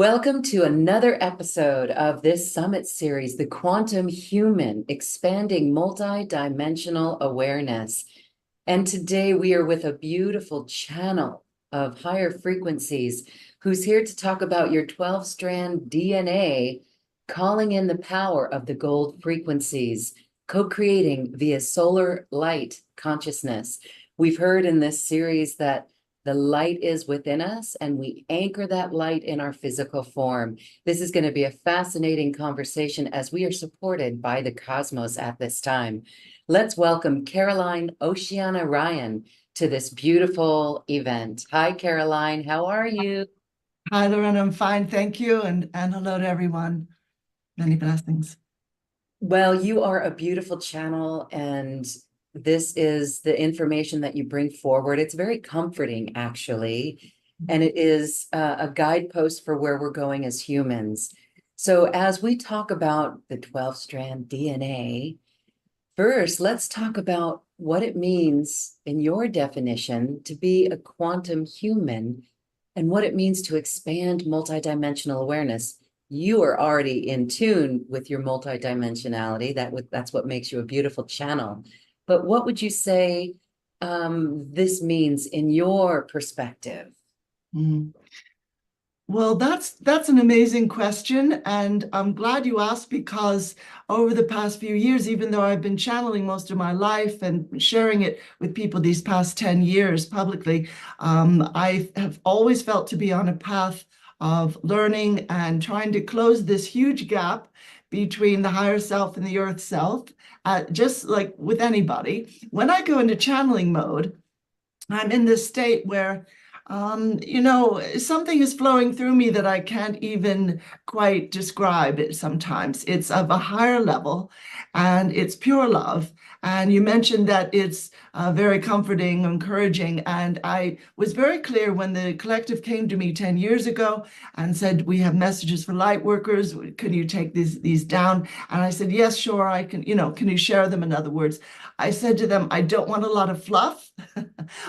Welcome to another episode of this summit series, The Quantum Human, Expanding Multidimensional Awareness. And today we are with a beautiful channel of higher frequencies who's here to talk about your 12-strand DNA, calling in the power of the gold frequencies, co-creating via solar light consciousness. We've heard in this series that the light is within us, and we anchor that light in our physical form. This is going to be a fascinating conversation as we are supported by the cosmos at this time. Let's welcome Caroline Oceana Ryan to this beautiful event. Hi, Caroline. How are you? Hi, Lauren. I'm fine. Thank you. And hello to everyone. Many blessings. Well, you are a beautiful channel, and this is the information that you bring forward. It's very comforting, actually, and it is a guidepost for where we're going as humans. So, as we talk about the 12-strand DNA, first, let's talk about what it means in your definition to be a quantum human and what it means to expand multidimensional awareness. You are already in tune with your multidimensionality. That's what makes you a beautiful channel. But what would you say this means in your perspective? Mhm. Well, that's an amazing question, and I'm glad you asked because over the past few years, even though I've been channeling most of my life and sharing it with people these past 10 years publicly, I have always felt to be on a path of learning and trying to close this huge gap between the higher self and the earth self. Just like with anybody, when I go into channeling mode, I'm in this state where, something is flowing through me that I can't even quite describe it sometimes. It's of a higher level and it's pure love. And you mentioned that it's very comforting, encouraging. And I was very clear when the collective came to me 10 years ago and said, we have messages for light workers. Can you take these down? And I said, yes, sure, I can, can you share them? In other words, I said to them, I don't want a lot of fluff.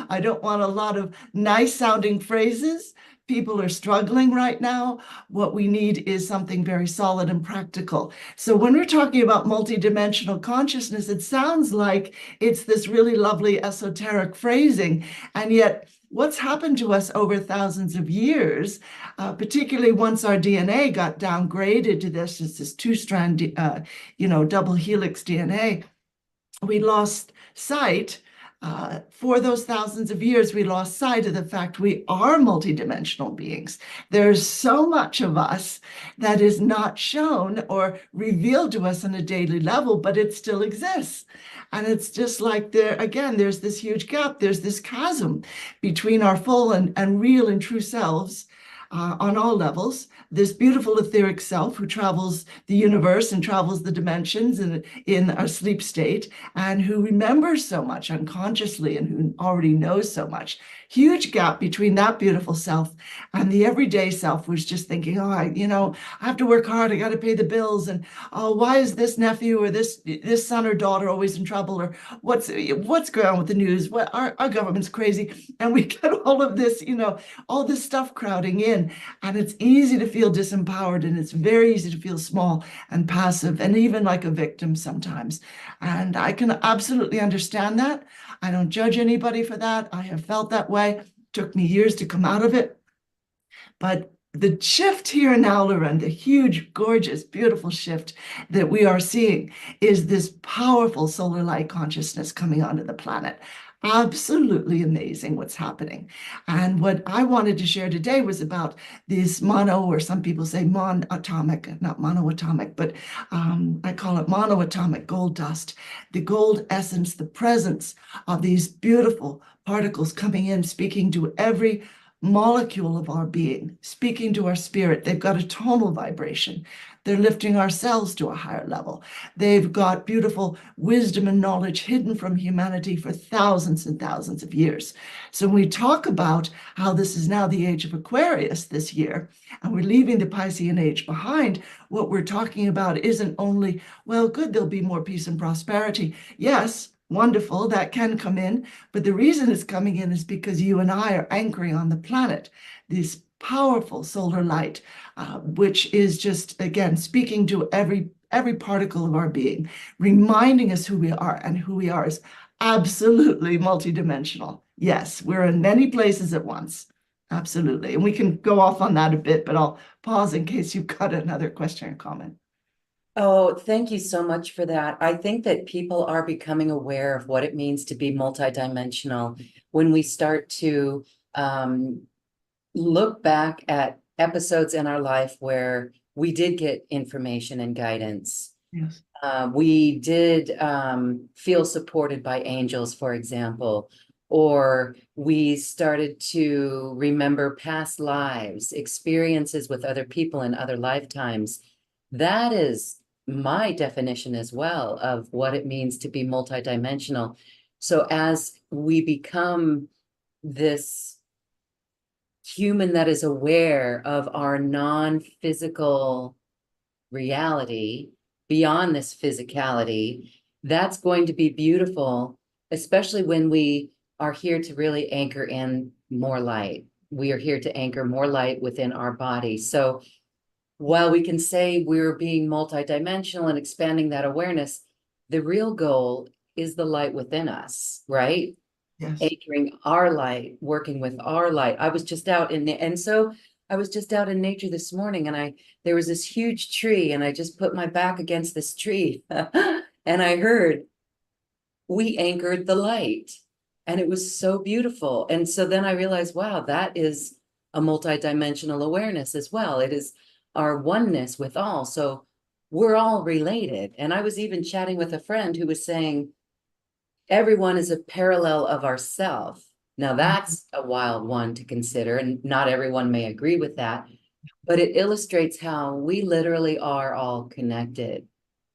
I don't want a lot of nice sounding phrases. People are struggling right now. What we need is something very solid and practical. So when we're talking about multidimensional consciousness, it sounds like it's this really lovely esoteric phrasing. And yet, what's happened to us over thousands of years, particularly once our DNA got downgraded to this two-strand, double helix DNA, we lost sight. For those thousands of years, we lost sight of the fact we are multidimensional beings. There's so much of us that is not shown or revealed to us on a daily level, but it still exists. And it's just like there's this huge gap, there's this chasm between our full and real and true selves on all levels. This beautiful etheric self who travels the universe and travels the dimensions in our sleep state, and who remembers so much unconsciously and who already knows so much. Huge gap between that beautiful self and the everyday self who's just thinking, oh, I have to work hard. I got to pay the bills. And oh, why is this nephew or this son or daughter always in trouble? Or what's going on with the news? What our government's crazy. And we get all of this, all this stuff crowding in. And it's easy to feel disempowered, and it's very easy to feel small and passive and even like a victim sometimes. And I can absolutely understand that. I don't judge anybody for that. I have felt that way. It took me years to come out of it. But the shift here now, Lauren, the huge, gorgeous, beautiful shift that we are seeing is this powerful solar light consciousness coming onto the planet. Absolutely amazing what's happening. And what I wanted to share today was about this mono, or some people say monatomic, not monoatomic, but I call it monoatomic gold dust, the gold essence, the presence of these beautiful particles coming in, speaking to every molecule of our being, speaking to our spirit. They've got a tonal vibration. They're lifting ourselves to a higher level. They've got beautiful wisdom and knowledge hidden from humanity for thousands and thousands of years. So when we talk about how this is now the age of Aquarius this year, and we're leaving the Piscean age behind, what we're talking about isn't only, well, good, there'll be more peace and prosperity. Yes, wonderful, that can come in. But the reason it's coming in is because you and I are anchoring on the planet, this powerful solar light, which is just, again, speaking to every particle of our being, reminding us who we are, and who we are is absolutely multidimensional. Yes, we're in many places at once. Absolutely. And we can go off on that a bit, but I'll pause in case you've got another question or comment. Oh, thank you so much for that. I think that people are becoming aware of what it means to be multidimensional when we start to um, look back at episodes in our life where we did get information and guidance. Yes. We did feel supported by angels, for example, or we started to remember past lives, experiences with other people in other lifetimes. That is my definition as well of what it means to be multidimensional. So as we become this human that is aware of our non-physical reality beyond this physicality, that's going to be beautiful, especially when we are here to really anchor in more light. We are here to anchor more light within our body. So while we can say we're being multidimensional and expanding that awareness, the real goal is the light within us, right? Yes. Anchoring our light, working with our light. I was just out in the, and so I was just out in nature this morning, and there was this huge tree, and I just put my back against this tree and I heard, we anchored the light, and it was so beautiful. And so then I realized, wow, that is a multidimensional awareness as well. It is our oneness with all. So we're all related. And I was even chatting with a friend who was saying, everyone is a parallel of ourself. Now that's a wild one to consider, and not everyone may agree with that, but it illustrates how we literally are all connected.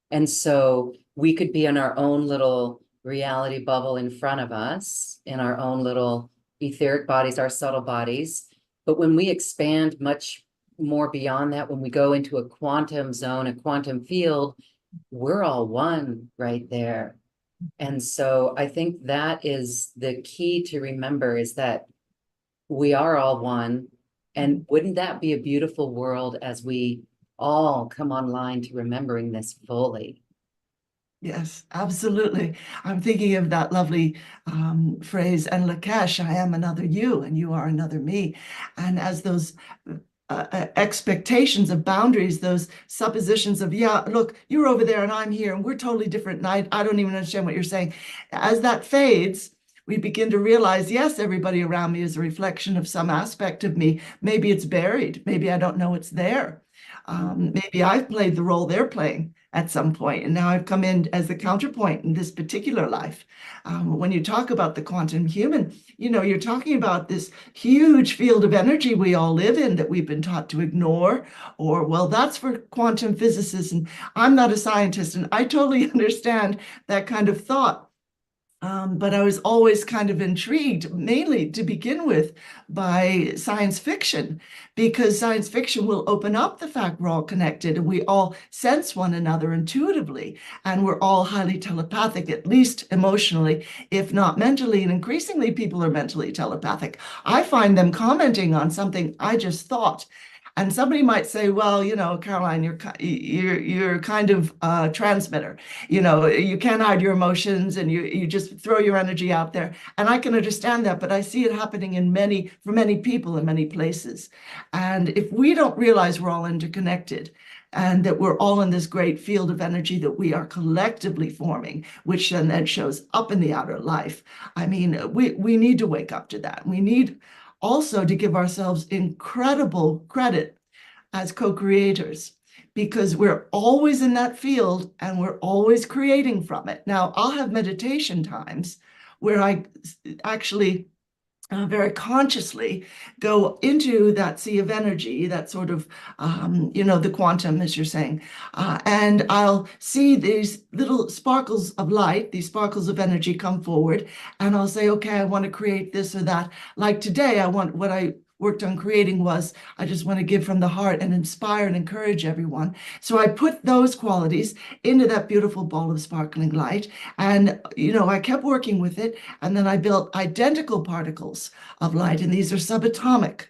And so we could be in our own little reality bubble in front of us, in our own little etheric bodies, our subtle bodies. But when we expand much more beyond that, when we go into a quantum zone, a quantum field, we're all one right there. And so I think that is the key to remember, is that we are all one. And wouldn't that be a beautiful world as we all come online to remembering this fully? Yes, absolutely. I'm thinking of that lovely phrase, and Lakesh, I am another you, and you are another me. And as those expectations of boundaries, those suppositions of, yeah, look, you're over there and I'm here and we're totally different. And I don't even understand what you're saying. As that fades, we begin to realize, yes, everybody around me is a reflection of some aspect of me. Maybe it's buried. Maybe I don't know it's there. Maybe I've played the role they're playing at some point, and now I've come in as the counterpoint in this particular life. When you talk about the quantum human, you're talking about this huge field of energy we all live in that we've been taught to ignore, or, well, that's for quantum physicists, and I'm not a scientist, and I totally understand that kind of thought. But I was always kind of intrigued, mainly to begin with, by science fiction, because science fiction will open up the fact we're all connected and we all sense one another intuitively, and we're all highly telepathic, at least emotionally, if not mentally. And increasingly, people are mentally telepathic. I find them commenting on something I just thought. And somebody might say, well, Caroline, you're kind of a transmitter. You can't hide your emotions, and you just throw your energy out there. And I can understand that, but I see it happening for many people in many places. And if we don't realize we're all interconnected, and that we're all in this great field of energy that we are collectively forming, which then shows up in the outer life. I mean, we need to wake up to that. We need also to give ourselves incredible credit as co-creators, because we're always in that field and we're always creating from it. Now, I'll have meditation times where I actually very consciously go into that sea of energy, that sort of, the quantum, as you're saying. And I'll see these little sparkles of light, these sparkles of energy come forward, and I'll say, okay, I want to create this or that. Like today, what I worked on creating was, I just want to give from the heart and inspire and encourage everyone. So I put those qualities into that beautiful ball of sparkling light. And, I kept working with it. And then I built identical particles of light, and these are subatomic.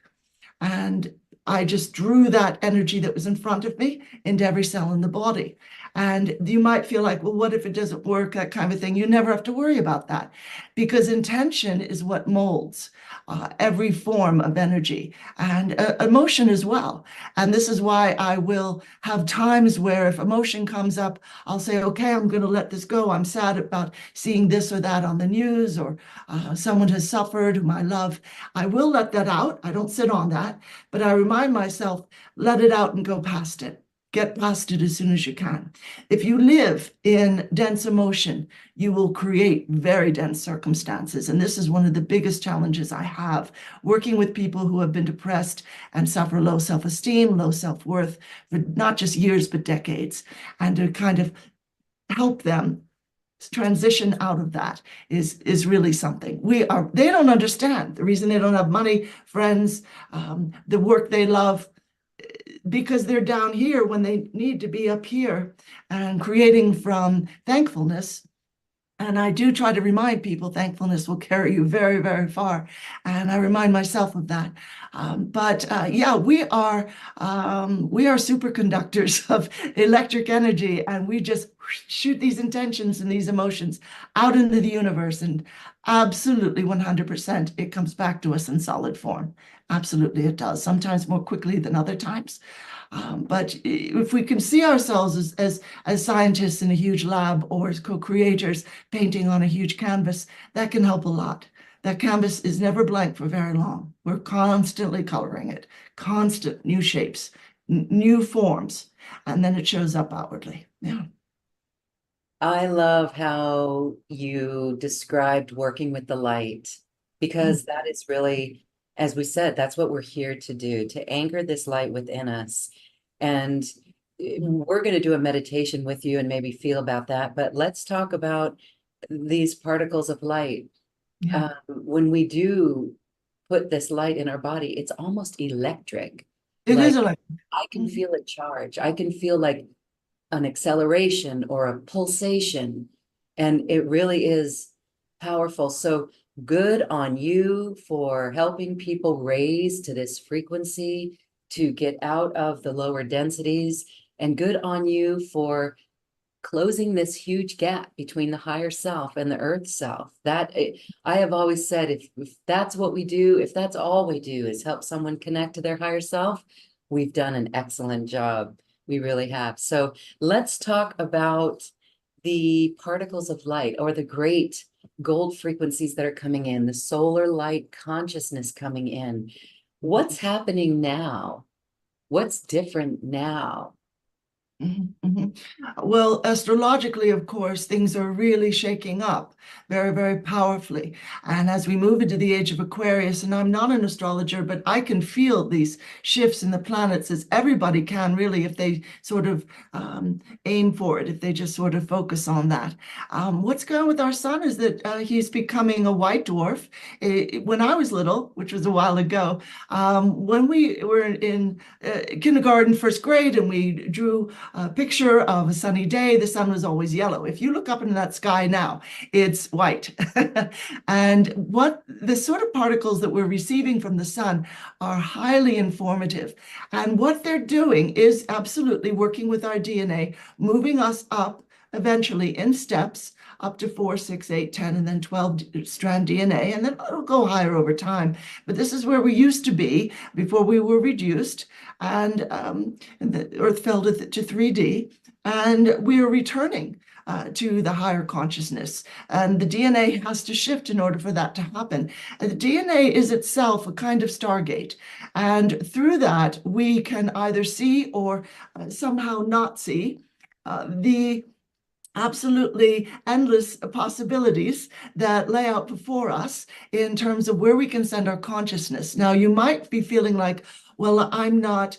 And I just drew that energy that was in front of me into every cell in the body. And you might feel like, well, what if it doesn't work? That kind of thing. You never have to worry about that because intention is what molds every form of energy and emotion as well. And this is why I will have times where if emotion comes up, I'll say, okay, I'm going to let this go. I'm sad about seeing this or that on the news, or someone has suffered whom I love. I will let that out. I don't sit on that, but I remind myself, let it out and go past it. Get past it as soon as you can. If you live in dense emotion, you will create very dense circumstances. And this is one of the biggest challenges I have working with people who have been depressed and suffer low self-esteem, low self-worth for not just years, but decades. And to kind of help them transition out of that is really something. They don't understand the reason they don't have money, friends, the work they love, because they're down here when they need to be up here and creating from thankfulness. And I do try to remind people thankfulness will carry you very, very far. And I remind myself of that. Yeah, we are superconductors of electric energy, and we just shoot these intentions and these emotions out into the universe. And absolutely 100%, it comes back to us in solid form. Absolutely, it does. Sometimes more quickly than other times. But if we can see ourselves as scientists in a huge lab or as co-creators painting on a huge canvas, that can help a lot. That canvas is never blank for very long. We're constantly coloring it, constant new shapes, new forms, and then it shows up outwardly. Yeah. I love how you described working with the light, because that is really, as we said, that's what we're here to do, to anchor this light within us. And we're going to do a meditation with you and maybe feel about that. But let's talk about these particles of light. Yeah. When we do put this light in our body, it's almost electric. It is Like like, I can mhm. feel a charge. I can feel like an acceleration or a pulsation. And it really is powerful. So good on you for helping people raise to this frequency to get out of the lower densities. And good on you for closing this huge gap between the higher self and the earth self. I have always said, if that's what we do, if that's all we do is help someone connect to their higher self, we've done an excellent job. We really have. So let's talk about the particles of light, or the great gold frequencies that are coming in, the solar light consciousness coming in. What's happening now? What's different now? Mhm, mhm. Well, astrologically, of course, things are really shaking up very, very powerfully. And as we move into the age of Aquarius, and I'm not an astrologer, but I can feel these shifts in the planets, as everybody can really, if they sort of aim for it, if they just sort of focus on that. What's going on with our sun is that he's becoming a white dwarf. When I was little, which was a while ago, when we were in kindergarten, first grade, and we drew a picture of a sunny day, the sun was always yellow. If you look up into that sky now, it's white. And what the sort of particles that we're receiving from the sun are highly informative. And what they're doing is absolutely working with our DNA, moving us up eventually in steps up to 4, 6, 8, 10, and then 12 strand DNA, and then it'll go higher over time. But this is where we used to be before we were reduced, and the Earth fell to 3D, and we are returning to the higher consciousness. And the DNA has to shift in order for that to happen. And the DNA is itself a kind of stargate. And through that, we can either see or somehow not see the absolutely endless possibilities that lay out before us in terms of where we can send our consciousness. Now, you might be feeling like, well, I'm not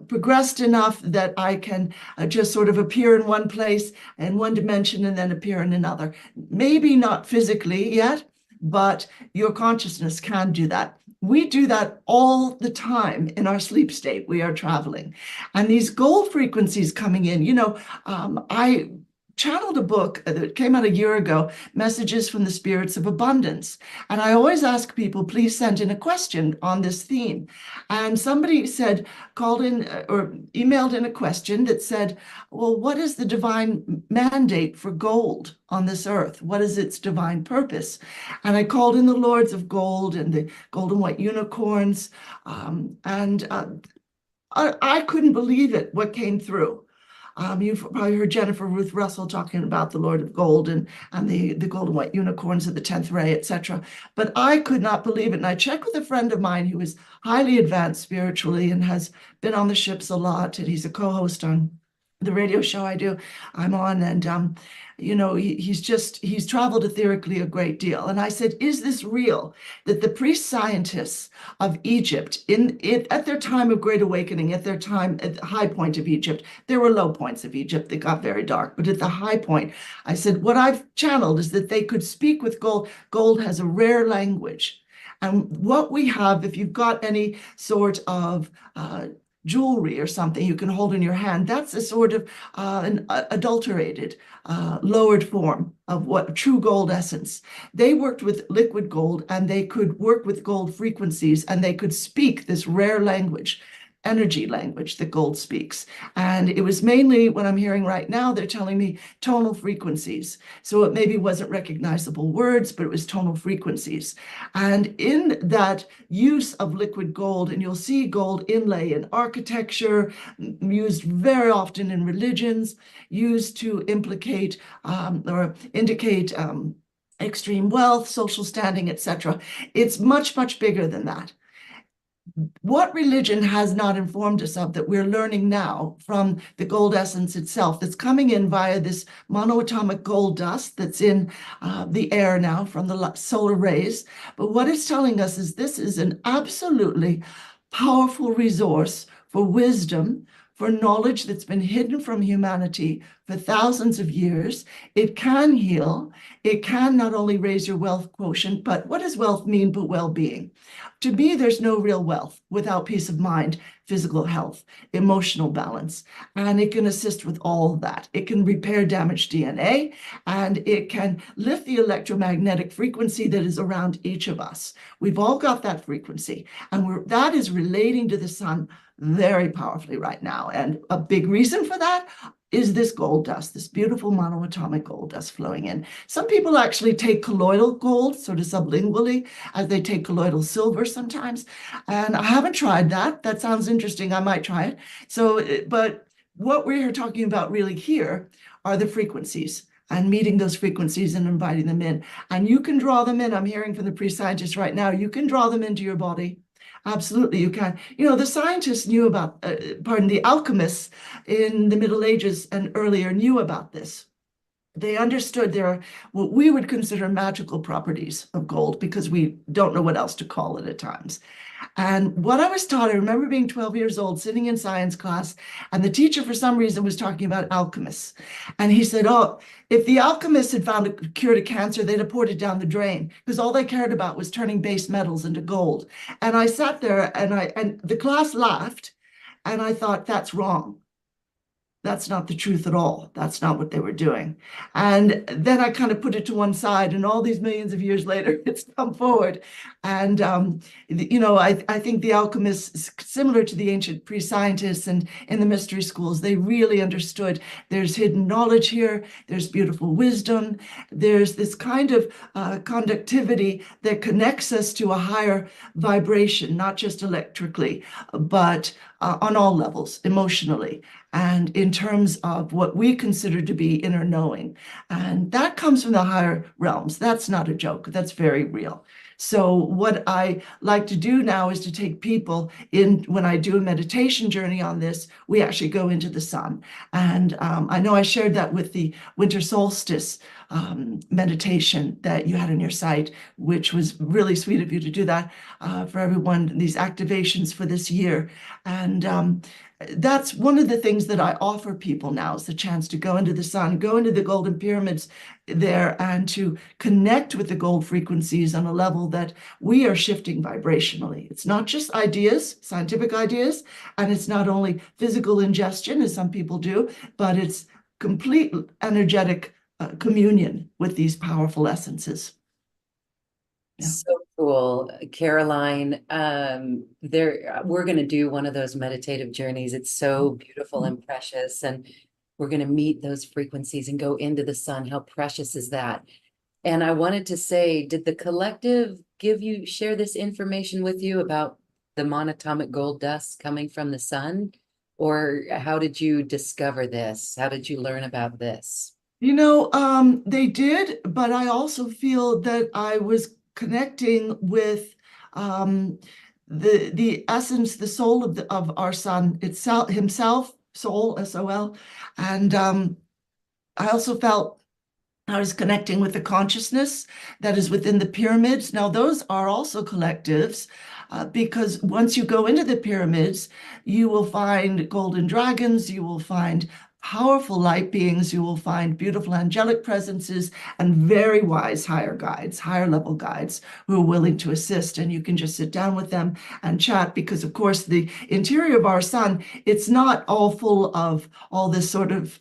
progressed enough that I can just sort of appear in one place in one dimension and then appear in another. Maybe not physically yet, but your consciousness can do that. We do that all the time in our sleep state. We are traveling. And these gold frequencies coming in, I channeled a book that came out a year ago, Messages from the Spirits of Abundance. And I always ask people, please send in a question on this theme. And somebody said, called in or emailed in a question that said, well, what is the divine mandate for gold on this earth? What is its divine purpose? And I called in the Lords of Gold and the gold and white unicorns. I couldn't believe it, what came through. You've probably heard Jennifer Ruth Russell talking about the Lord of Gold and the golden white unicorns of the 10th ray, etc. But I could not believe it. And I checked with a friend of mine who is highly advanced spiritually and has been on the ships a lot. And he's a co-host on the radio show I'm on. And, he's traveled etherically a great deal. And I said, is this real? That the pre-scientists of Egypt, at their time of Great Awakening, at their time, at the high point of Egypt, there were low points of Egypt that got very dark, but at the high point, I said, what I've channeled is that they could speak with gold. Gold has a rare language. And what we have, if you've got any sort of jewelry or something you can hold in your hand, that's a sort of an adulterated, lowered form of what true gold essence. They worked with liquid gold and they could work with gold frequencies and they could speak this rare language, energy language that gold speaks. And it was mainly what I'm hearing right now, they're telling me tonal frequencies. So it maybe wasn't recognizable words, but it was tonal frequencies. And in that use of liquid gold, and you'll see gold inlay in architecture, used very often in religions, used to implicate or indicate extreme wealth, social standing, etc. It's much, much bigger than that. What religion has not informed us of that we're learning now from the gold essence itself that's coming in via this monoatomic gold dust that's in the air now from the solar rays. But what it's telling us is this is an absolutely powerful resource for wisdom, for knowledge that's been hidden from humanity for thousands of years. It can heal. It can not only raise your wealth quotient, but what does wealth mean but well-being? To me, there's no real wealth without peace of mind, physical health, emotional balance, and it can assist with all of that. It can repair damaged DNA, and it can lift the electromagnetic frequency that is around each of us. We've all got that frequency, and that is relating to the sun very powerfully right now. And a big reason for that is this gold dust, this beautiful monoatomic gold dust flowing in. Some people actually take colloidal gold, sort of sublingually, as they take colloidal silver sometimes. And I haven't tried that. That sounds interesting. I might try it. So, but what we're talking about really here are the frequencies and meeting those frequencies and inviting them in. And you can draw them in. I'm hearing from the pre-scientists right now, you can draw them into your body. Absolutely, you can. The scientists knew about, the alchemists in the Middle Ages and earlier knew about this. They understood there are what we would consider magical properties of gold because we don't know what else to call it at times. And what I was taught, I remember being 12 years old, sitting in science class, and the teacher, for some reason, was talking about alchemists. And he said, oh, if the alchemists had found a cure to cancer, they'd have poured it down the drain because all they cared about was turning base metals into gold. And I sat there and the class laughed, and I thought, that's wrong. That's not the truth at all. That's not what they were doing. And then I kind of put it to one side, and all these millions of years later, it's come forward. And, I think the alchemists, similar to the ancient pre-scientists and in the mystery schools, they really understood there's hidden knowledge here, there's beautiful wisdom, there's this kind of conductivity that connects us to a higher vibration, not just electrically, but on all levels, emotionally, and in terms of what we consider to be inner knowing. And that comes from the higher realms. That's not a joke. That's very real. So what I like to do now is to take people in, when I do a meditation journey on this, we actually go into the sun. And I know I shared that with the winter solstice meditation that you had on your site, which was really sweet of you to do that for everyone, these activations for this year. And that's one of the things that I offer people now is the chance to go into the sun, go into the golden pyramids there, and to connect with the gold frequencies on a level that we are shifting vibrationally. It's not just ideas, scientific ideas, and it's not only physical ingestion, as some people do, but it's complete energetic communion with these powerful essences. Yeah. So cool, Caroline. There we're going to do one of those meditative journeys. It's so beautiful and precious, and we're going to meet those frequencies and go into the sun. How precious is that? And I wanted to say, did the collective share this information with you about the monatomic gold dust coming from the sun? Or how did you discover this? How did you learn about this? They did, but I also feel that I was connecting with um, the essence, the soul of our son itself, himself, soul, SOL, and I also felt I was connecting with the consciousness that is within the pyramids. Now, those are also collectives, because once you go into the pyramids, you will find golden dragons, you will find powerful light beings, you will find beautiful angelic presences, and very wise higher guides, higher level guides who are willing to assist. And you can just sit down with them and chat because, of course, the interior of our sun, it's not all full of all this sort of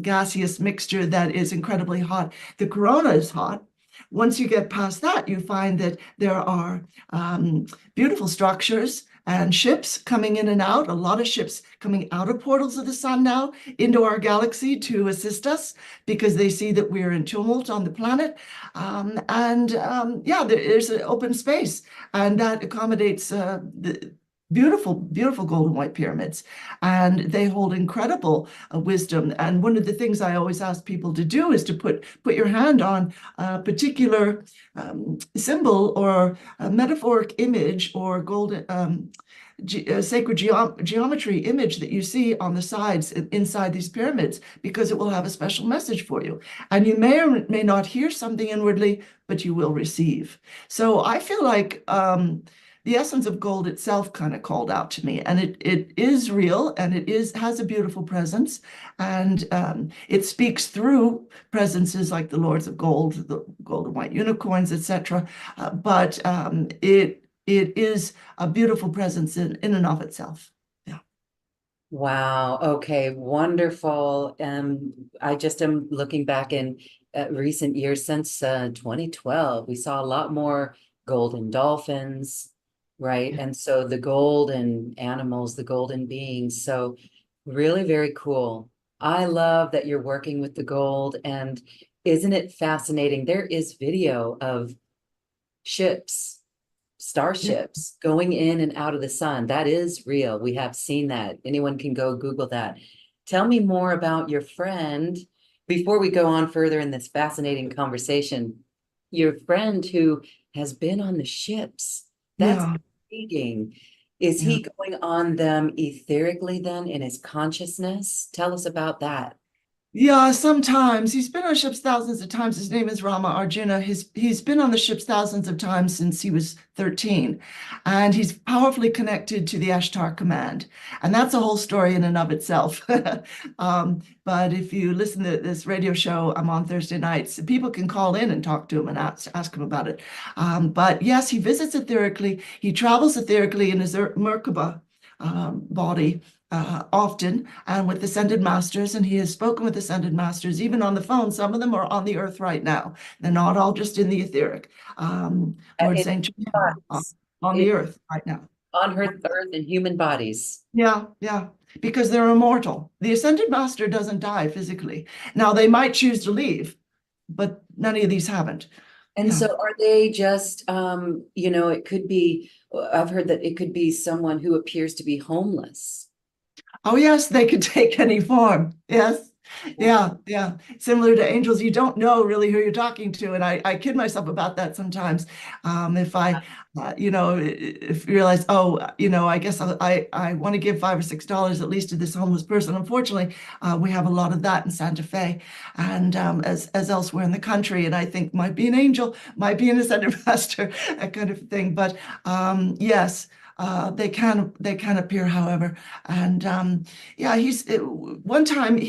gaseous mixture that is incredibly hot. The corona is hot. Once you get past that, you find that there are beautiful structures and ships coming in and out, a lot of ships coming out of portals of the sun now into our galaxy to assist us because they see that we're in tumult on the planet. Yeah, there's an open space, and that accommodates the beautiful, beautiful golden white pyramids. And they hold incredible wisdom. And one of the things I always ask people to do is to put your hand on a particular symbol or a metaphoric image or golden sacred geometry image that you see on the sides inside these pyramids, because it will have a special message for you. And you may or may not hear something inwardly, but you will receive. So I feel like the essence of gold itself kind of called out to me, and it is real, and has a beautiful presence, and it speaks through presences like the Lords of Gold, the gold and white unicorns, etc. But it is a beautiful presence in and of itself. Yeah. Wow. Okay. Wonderful. I just am looking back in recent years since 2012. We saw a lot more golden dolphins, right? And so the golden animals, the golden beings. So really very cool. I love that you're working with the gold. And isn't it fascinating? There is video of ships, Yeah. starships going in and out of the sun. That is real. We have seen that. Anyone can go Google that. Tell me more about your friend before we go on further in this fascinating conversation. Your friend who has been on the ships. That's Yeah. intriguing. Is Yeah. he going on them etherically then in his consciousness? Tell us about that. Yeah, sometimes he's been on ships thousands of times. His name is Rama Arjuna. He's been on the ships thousands of times since he was 13, and he's powerfully connected to the Ashtar command, and that's a whole story in and of itself. But if you listen to this radio show, I'm on Thursday nights. People can call in and talk to him and ask him about it. But yes, he visits etherically. He travels etherically in his Merkaba body often, and with ascended masters, and he has spoken with ascended masters even on the phone. Some of them are on the earth right now. They're not all just in the etheric. Lord In Saint Germain bodies, on in, the earth right now. on earth in human bodies. Yeah, yeah, because they're immortal. The ascended master doesn't die physically. Now they might choose to leave, but none of these haven't. And Yeah. so are they just, it could be, I've heard that it could be someone who appears to be homeless. Oh, yes, they could take any form. Yes. Yeah, yeah. Similar to angels, you don't know really who you're talking to. And I kid myself about that sometimes. If if you realize, oh, I guess I want to give $5 or $6 at least to this homeless person. Unfortunately, we have a lot of that in Santa Fe and as elsewhere in the country. And I think might be an angel, might be an ascended master, that kind of thing. But yes. They can appear, however, and yeah, one time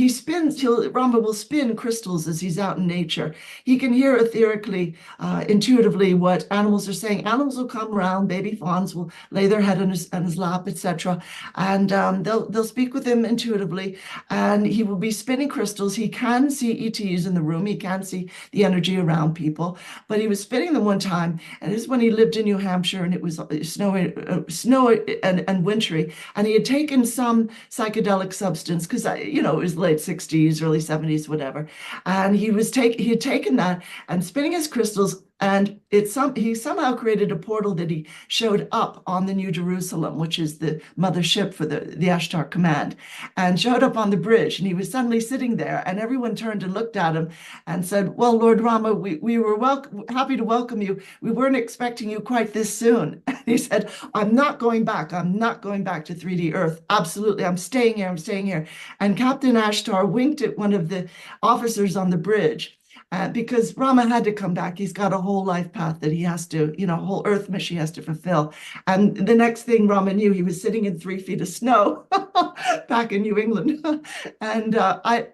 Rama will spin crystals as he's out in nature. He can hear etherically, intuitively what animals are saying. Animals will come around, baby fawns will lay their head on his lap, etc., and they'll speak with him intuitively, and he will be spinning crystals. He can see ETs in the room. He can see the energy around people, but he was spinning them one time, and this is when he lived in New Hampshire, and it was snowy and wintry, and he had taken some psychedelic substance because it was late 60s, early 70s, whatever, and he had taken that and spinning his crystals. And he somehow created a portal that he showed up on the New Jerusalem, which is the mothership for the Ashtar Command, and showed up on the bridge. And he was suddenly sitting there, and everyone turned and looked at him and said, "Well, Lord Rama, we were happy to welcome you. We weren't expecting you quite this soon." And he said, "I'm not going back. I'm not going back to 3D Earth. Absolutely, I'm staying here. I'm staying here." And Captain Ashtar winked at one of the officers on the bridge, because Rama had to come back. He's got a whole life path that he has to, a whole earth mission he has to fulfill. And the next thing Rama knew, he was sitting in 3 feet of snow back in New England. And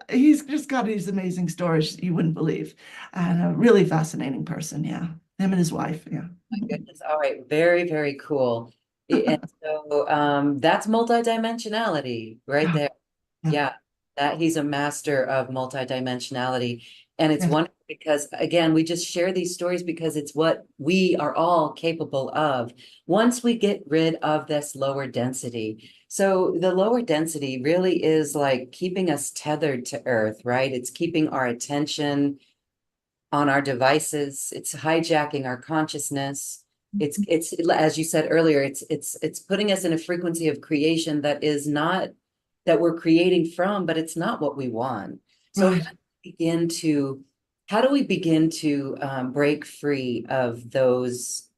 he's just got these amazing stories you wouldn't believe. And a really fascinating person, yeah. Him and his wife, yeah. My goodness. All right. Very, very cool. And so that's multidimensionality right Yeah, there. yeah, Yeah, that he's a master of multidimensionality. And it's yes. wonderful because, again, we just share these stories because it's what we are all capable of once we get rid of this lower density. So the lower density really is like keeping us tethered to Earth, right? It's keeping our attention on our devices. It's hijacking our consciousness. It's as you said earlier, it's putting us in a frequency of creation that is not that we're creating from, but it's not what we want. So Right. how do we begin to break free of those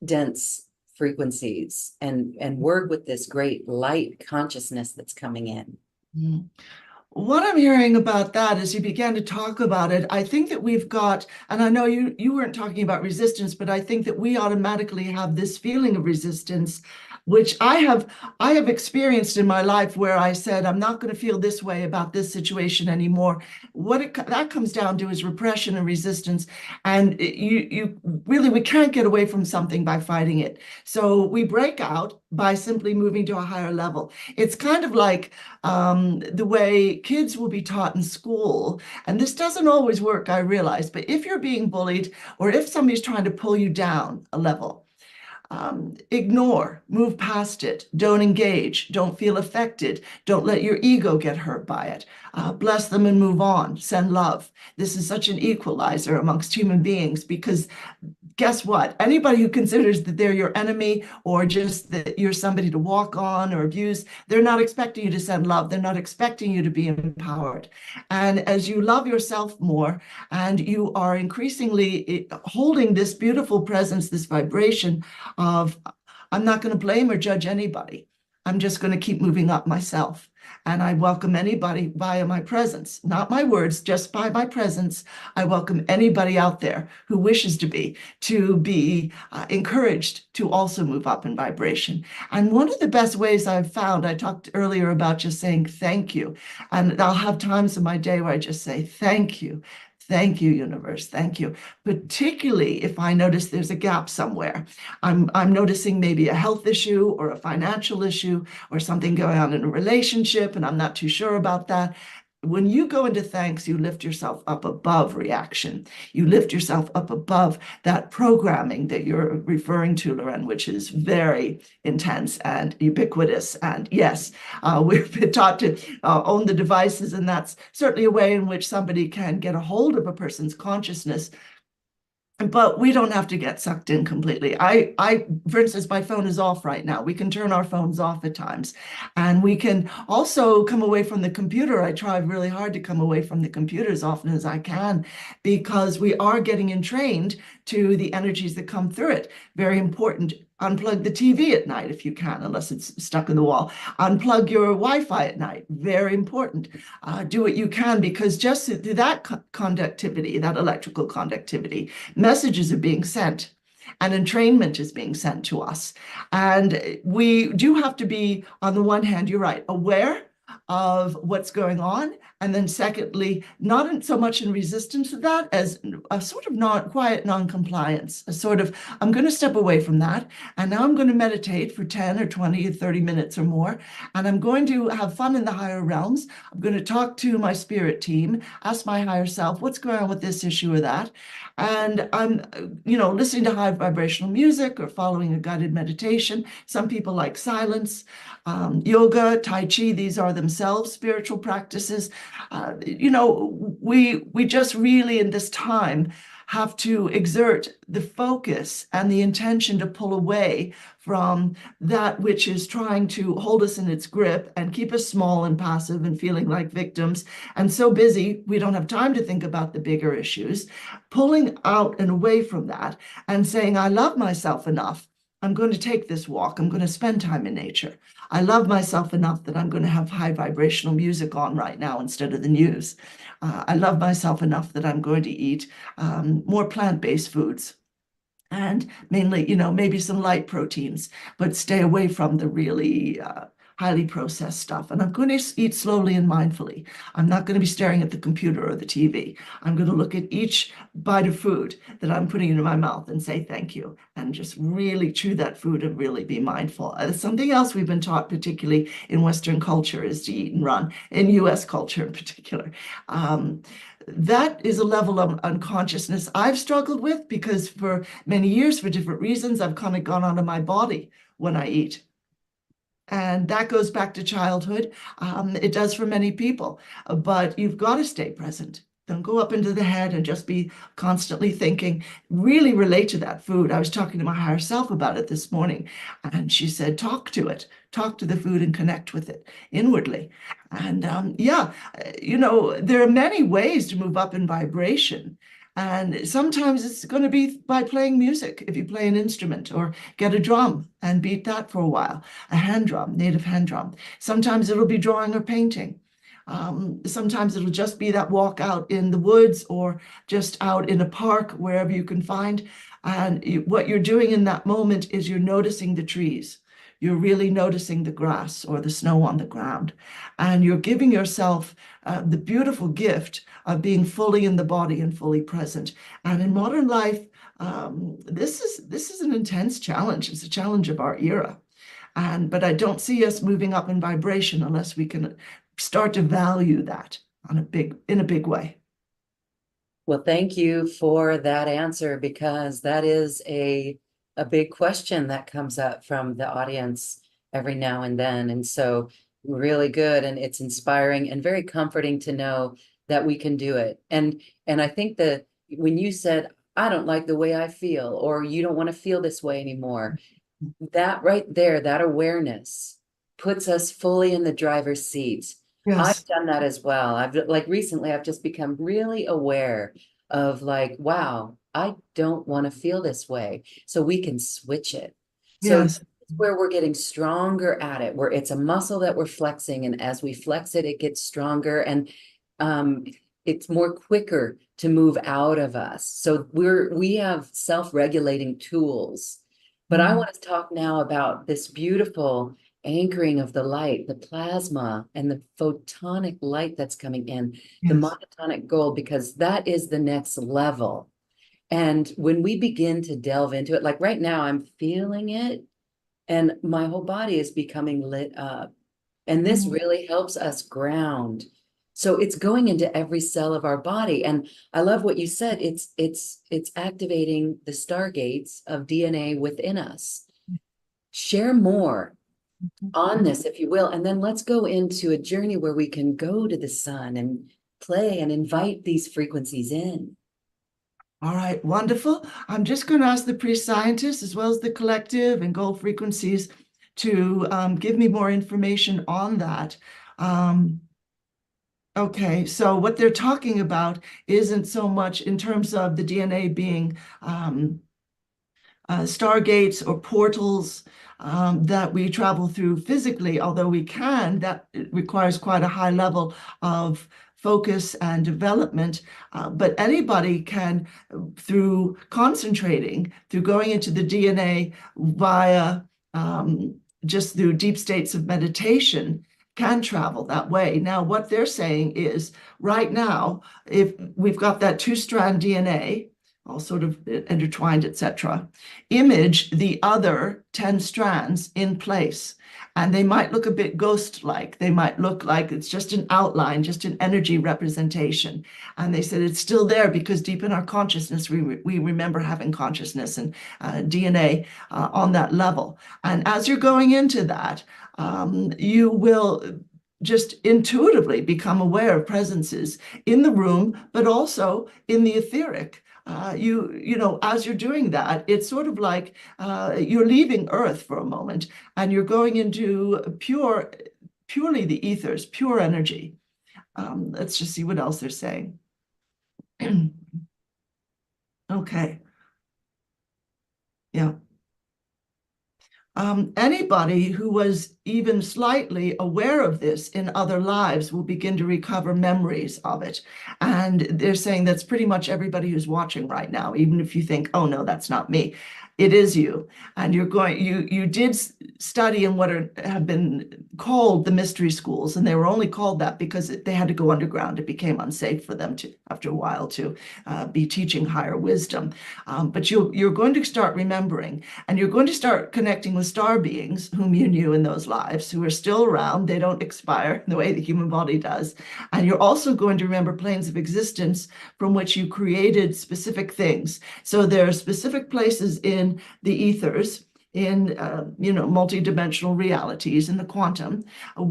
dense frequencies and work with this great light consciousness that's coming in? Mm. What I'm hearing about that as you began to talk about it, I think that we've got, and I know you weren't talking about resistance, but I think that we automatically have this feeling of resistance, which I have experienced in my life where I said, I'm not going to feel this way about this situation anymore. That comes down to is repression and resistance. And you really, we can't get away from something by fighting it. So we break out by simply moving to a higher level. It's kind of like the way kids will be taught in school. And this doesn't always work, I realize, but if you're being bullied or if somebody's trying to pull you down a level, ignore, move past it, don't engage, don't feel affected, don't let your ego get hurt by it. Bless them and move on, send love. This is such an equalizer amongst human beings because guess what? Anybody who considers that they're your enemy or just that you're somebody to walk on or abuse, they're not expecting you to send love. They're not expecting you to be empowered. And as you love yourself more and you are increasingly holding this beautiful presence, this vibration of, I'm not going to blame or judge anybody. I'm just going to keep moving up myself. And I welcome anybody via my presence, not my words, just by my presence. I welcome anybody out there who wishes to be encouraged to also move up in vibration. And one of the best ways I've found, I talked earlier about just saying thank you. And I'll have times in my day where I just say thank you. Thank you, universe. Thank you. Particularly if I notice there's a gap somewhere. I'm noticing maybe a health issue or a financial issue or something going on in a relationship, and I'm not too sure about that. When you go into thanks, you lift yourself up above reaction. You lift yourself up above that programming that you're referring to, Loren, which is very intense and ubiquitous. And yes, we've been taught to own the devices, and that's certainly a way in which somebody can get a hold of a person's consciousness, but we don't have to get sucked in completely. For instance, my phone is off right now. We can turn our phones off at times. And we can also come away from the computer. I try really hard to come away from the computer as often as I can because we are getting entrained to the energies that come through it. Very important. Unplug the TV at night if you can, unless it's stuck in the wall. Unplug your Wi-Fi at night. Very important. Do what you can because just through that conductivity, that electrical conductivity, messages are being sent. and entrainment is being sent to us. And we do have to be, on the one hand, you're right, aware of what's going on. And then secondly, not so much in resistance to that as a sort of quiet non-compliance, a sort of, I'm going to step away from that. And now I'm going to meditate for 10 or 20 or 30 minutes or more. And I'm going to have fun in the higher realms. I'm going to talk to my spirit team, ask my higher self, what's going on with this issue or that? And I'm, listening to high vibrational music or following a guided meditation. Some people like silence, yoga, Tai Chi, these are themselves spiritual practices. We just really in this time have to exert the focus and the intention to pull away from that which is trying to hold us in its grip and keep us small and passive and feeling like victims and so busy we don't have time to think about the bigger issues, pulling out and away from that and saying, I love myself enough. I'm going to take this walk. I'm going to spend time in nature. I love myself enough that I'm going to have high vibrational music on right now instead of the news. I love myself enough that I'm going to eat more plant-based foods and mainly, maybe some light proteins, but stay away from the really highly processed stuff. And I'm going to eat slowly and mindfully. I'm not going to be staring at the computer or the TV. I'm going to look at each bite of food that I'm putting into my mouth and say thank you, and just really chew that food and really be mindful. Something else we've been taught, particularly in Western culture, is to eat and run, in US culture in particular. That is a level of unconsciousness I've struggled with because for many years, for different reasons, I've kind of gone out of my body when I eat. And that goes back to childhood. It does for many people, but you've got to stay present. Don't go up into the head and just be constantly thinking. Really relate to that food. I was talking to my higher self about it this morning, and she said, talk to it, talk to the food and connect with it inwardly. And there are many ways to move up in vibration. And sometimes it's going to be by playing music, if you play an instrument, or get a drum and beat that for a while, a hand drum, native hand drum. Sometimes it'll be drawing or painting. Sometimes it'll just be that walk out in the woods or just out in a park, wherever you can find. And what you're doing in that moment is you're noticing the trees. You're really noticing the grass or the snow on the ground. And you're giving yourself the beautiful gift of being fully in the body and fully present. And in modern life, this is an intense challenge. It's a challenge of our era. But I don't see us moving up in vibration unless we can start to value that in a big way. Well, thank you for that answer, because that is a big question that comes up from the audience every now and then. And so really good. And it's inspiring and very comforting to know that we can do it. And I think that when you said, I don't like the way I feel, or you don't want to feel this way anymore, that right there, that awareness puts us fully in the driver's seat. Yes. I've done that as well. Recently, I've just become really aware of like, wow, I don't want to feel this way. So we can switch it. So Yes. where we're getting stronger at it, where it's a muscle that we're flexing. And as we flex it, it gets stronger and it's more quicker to move out of us. So we have self-regulating tools. But I want to talk now about this beautiful anchoring of the light, the plasma and the photonic light that's coming in, the Yes. monotonic gold, because that is the next level. And when we begin to delve into it, like right now, I'm feeling it and my whole body is becoming lit up. And this really helps us ground. So it's going into every cell of our body. And I love what you said. It's activating the stargates of DNA within us. Share more on this, if you will, and then let's go into a journey where we can go to the sun and play and invite these frequencies in. All right, wonderful. I'm just going to ask the pre-scientists as well as the collective and gold frequencies to give me more information on that. Okay, so what they're talking about isn't so much in terms of the DNA being stargates or portals that we travel through physically, although we can, that requires quite a high level of focus and development. But anybody can, through concentrating, through going into the DNA via just through deep states of meditation, can travel that way. Now, what they're saying is right now, if we've got that two-strand DNA, all sort of intertwined, etc., image the other 10 strands in place. And they might look a bit ghost-like. They might look like it's just an outline, just an energy representation. And they said it's still there because deep in our consciousness, we remember having consciousness and DNA on that level. And as you're going into that, you will just intuitively become aware of presences in the room, but also in the etheric. You know, as you're doing that, it's sort of like you're leaving Earth for a moment and you're going into purely the ethers, pure energy. Let's just see what else they're saying. Okay. Yeah. Anybody who was even slightly aware of this in other lives will begin to recover memories of it. And they're saying that's pretty much everybody who's watching right now, even if you think, oh no, that's not me. It is you. And you did study in what have been called the mystery schools, and they were only called that because they had to go underground. It became unsafe for them to, after a while, to be teaching higher wisdom. But you're going to start remembering, and you're going to start connecting with star beings whom you knew in those lives, who are still around. They don't expire the way the human body does. And you're also going to remember planes of existence from which you created specific things. So there are specific places in the ethers, in multi-dimensional realities in the quantum,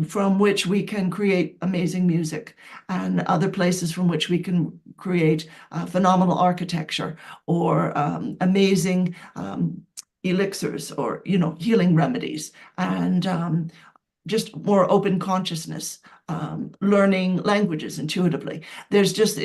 from which we can create amazing music, and other places from which we can create phenomenal architecture or amazing elixirs or healing remedies, and just more open consciousness, learning languages intuitively. There's just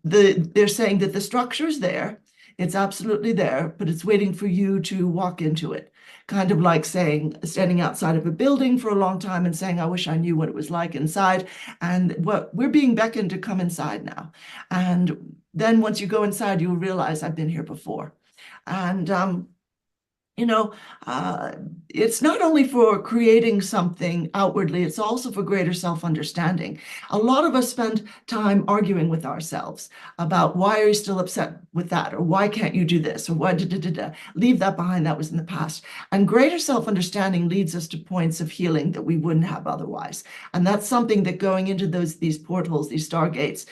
they're saying that the structure is there. It's absolutely there, but it's waiting for you to walk into it. Kind of like standing outside of a building for a long time and saying, I wish I knew what it was like inside. And we're being beckoned to come inside now. And then once you go inside, you'll realize I've been here before. And it's not only for creating something outwardly, it's also for greater self-understanding. A lot of us spend time arguing with ourselves about why are you still upset with that, or why can't you do this, or why leave that behind, that was in the past. And greater self-understanding leads us to points of healing that we wouldn't have otherwise. And that's something that going into these portals, these stargates,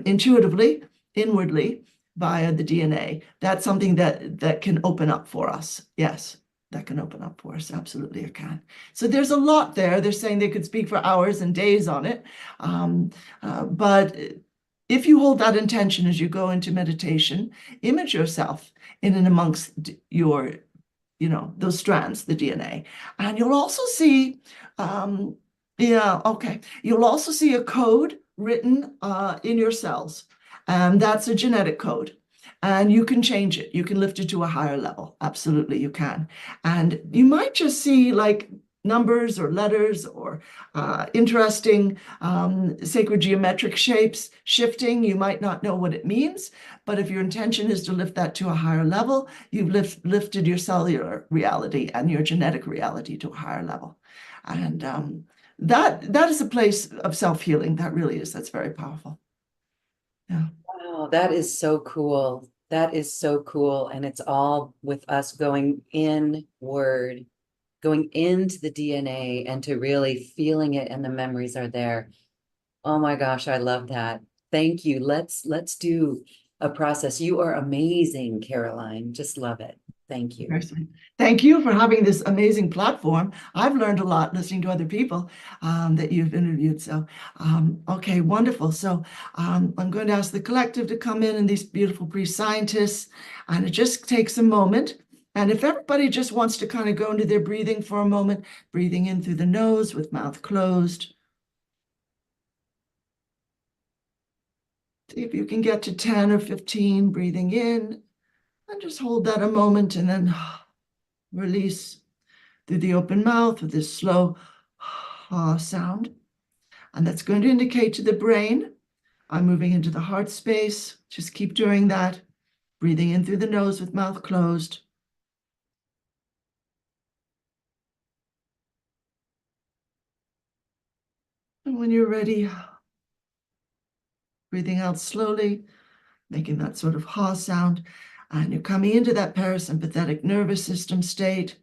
intuitively, inwardly, via the DNA, that's something that can open up for us. Yes, that can open up for us. Absolutely, it can. So there's a lot there. They're saying they could speak for hours and days on it. But if you hold that intention as you go into meditation, image yourself in and amongst your, those strands, the DNA. And you'll also see, you'll also see a code written in your cells. And that's a genetic code. And you can change it. You can lift it to a higher level. Absolutely, you can. And you might just see like numbers or letters or interesting sacred geometric shapes shifting. You might not know what it means, but if your intention is to lift that to a higher level, you've lifted your cellular reality and your genetic reality to a higher level. And that is a place of self-healing. That really is. That's very powerful. Yeah. Wow, that is so cool. That is so cool. And it's all with us going inward, going into the DNA and to really feeling it, and the memories are there. Oh my gosh, I love that. Thank you. Let's do a process. You are amazing, Caroline. Just love it. Thank you. Thank you for having this amazing platform. I've learned a lot listening to other people that you've interviewed. So, okay, wonderful. So I'm going to ask the collective to come in and these beautiful pre-scientists, and it just takes a moment. And if everybody just wants to kind of go into their breathing for a moment, breathing in through the nose with mouth closed. See if you can get to 10 or 15, breathing in, and just hold that a moment and then release through the open mouth with this slow sound. And that's going to indicate to the brain I'm moving into the heart space. Just keep doing that. Breathing in through the nose with mouth closed. And when you're ready, breathing out slowly, making that sort of ha sound. And you're coming into that parasympathetic nervous system state,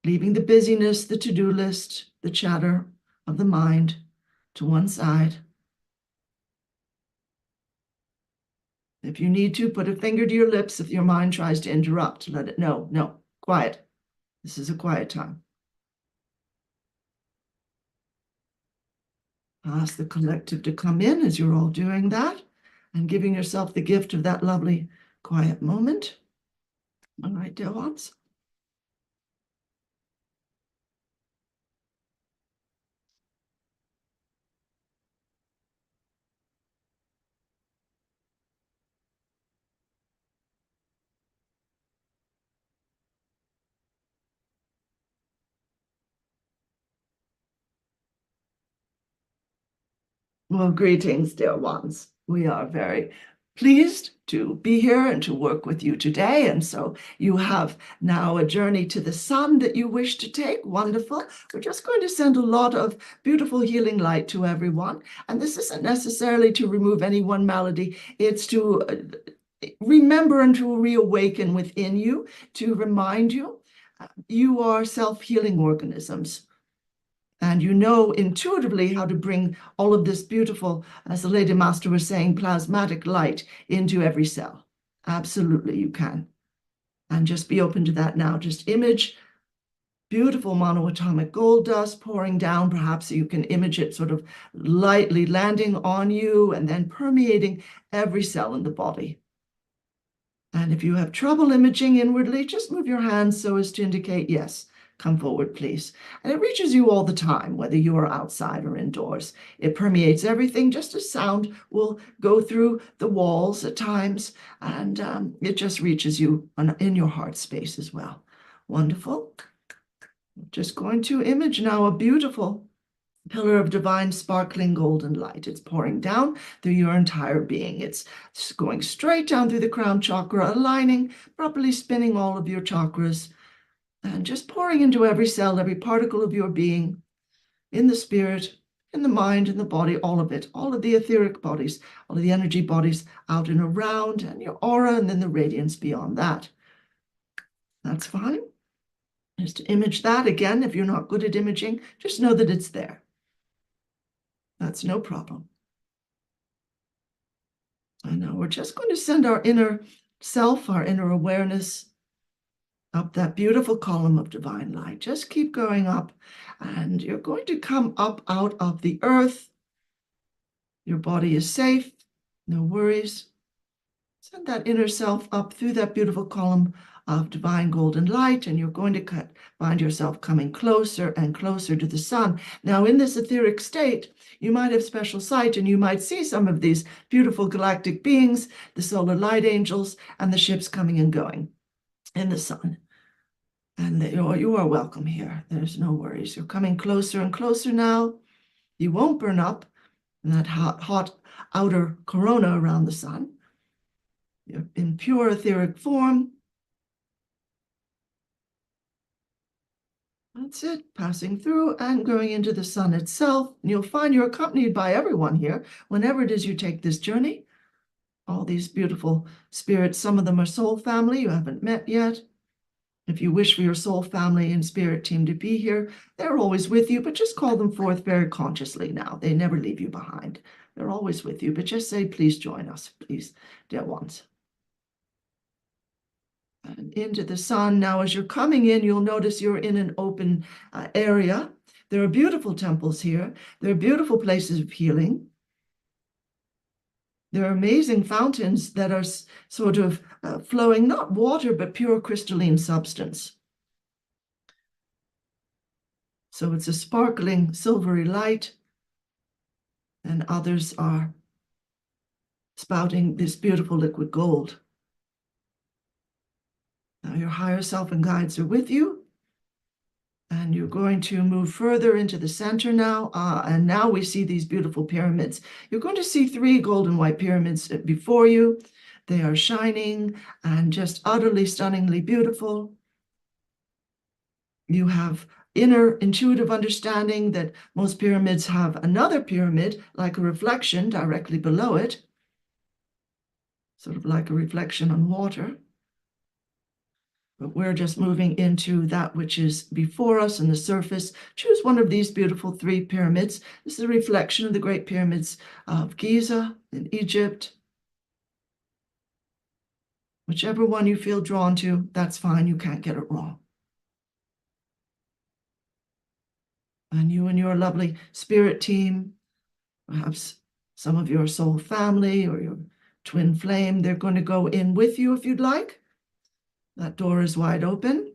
leaving the busyness, the to-do list, the chatter of the mind to one side. If you need to, put a finger to your lips if your mind tries to interrupt. Let it know. No, quiet. This is a quiet time. Ask the collective to come in as you're all doing that and giving yourself the gift of that lovely quiet moment. All right, dear ones. Well, greetings, dear ones. We are very pleased to be here and to work with you today. And so you have now a journey to the sun that you wish to take. Wonderful. We're just going to send a lot of beautiful healing light to everyone. And this isn't necessarily to remove any one malady. It's to remember and to reawaken within you, to remind you, you are self-healing organisms. And you know intuitively how to bring all of this beautiful, as the Lady Master was saying, plasmatic light into every cell. Absolutely, you can. And just be open to that now. Just image beautiful monoatomic gold dust pouring down. Perhaps you can image it sort of lightly landing on you and then permeating every cell in the body. And if you have trouble imaging inwardly, just move your hands so as to indicate yes. Come forward, please. And it reaches you all the time, whether you are outside or indoors. It permeates everything, just as sound will go through the walls at times, and it just reaches you in your heart space as well. Wonderful. Just going to image now a beautiful pillar of divine sparkling golden light. It's pouring down through your entire being. It's going straight down through the crown chakra, aligning, properly spinning all of your chakras, and just pouring into every cell, every particle of your being, in the spirit, in the mind, in the body, all of it, all of the etheric bodies, all of the energy bodies out and around, and your aura, and then the radiance beyond that. That's fine. Just to image that again, if you're not good at imaging, just know that it's there. That's no problem. I know we're just going to send our inner self, our inner awareness, up that beautiful column of divine light. Just keep going up, and you're going to come up out of the earth. Your body is safe, no worries. Send that inner self up through that beautiful column of divine golden light, and you're going to find yourself coming closer and closer to the sun. Now, in this etheric state, you might have special sight, and you might see some of these beautiful galactic beings, the solar light angels, and the ships coming and going in the sun. And you are welcome here. There's no worries. You're coming closer and closer now. You won't burn up in that hot outer corona around the sun. You're in pure etheric form. That's it, passing through and going into the sun itself. And you'll find you're accompanied by everyone here whenever it is you take this journey. All these beautiful spirits, some of them are soul family you haven't met yet. If you wish for your soul family and spirit team to be here, they're always with you, but just call them forth very consciously now. They never leave you behind. They're always with you, but just say, please join us, please, dear ones. And into the sun. Now, as you're coming in, you'll notice you're in an open area. There are beautiful temples here. There are beautiful places of healing. There are amazing fountains that are sort of flowing, not water, but pure crystalline substance. So it's a sparkling silvery light, and others are spouting this beautiful liquid gold. Now your higher self and guides are with you, And you're going to move further into the center now. And now we see these beautiful pyramids. You're going to see 3 golden white pyramids before you. They are shining and just utterly stunningly beautiful. You have inner intuitive understanding that most pyramids have another pyramid, like a reflection directly below it, sort of like a reflection on water. But we're just moving into that which is before us in the surface. Choose one of these beautiful 3 pyramids. This is a reflection of the great pyramids of Giza in Egypt. Whichever one you feel drawn to, that's fine. You can't get it wrong. And you and your lovely spirit team, perhaps some of your soul family or your twin flame, they're going to go in with you if you'd like. That door is wide open.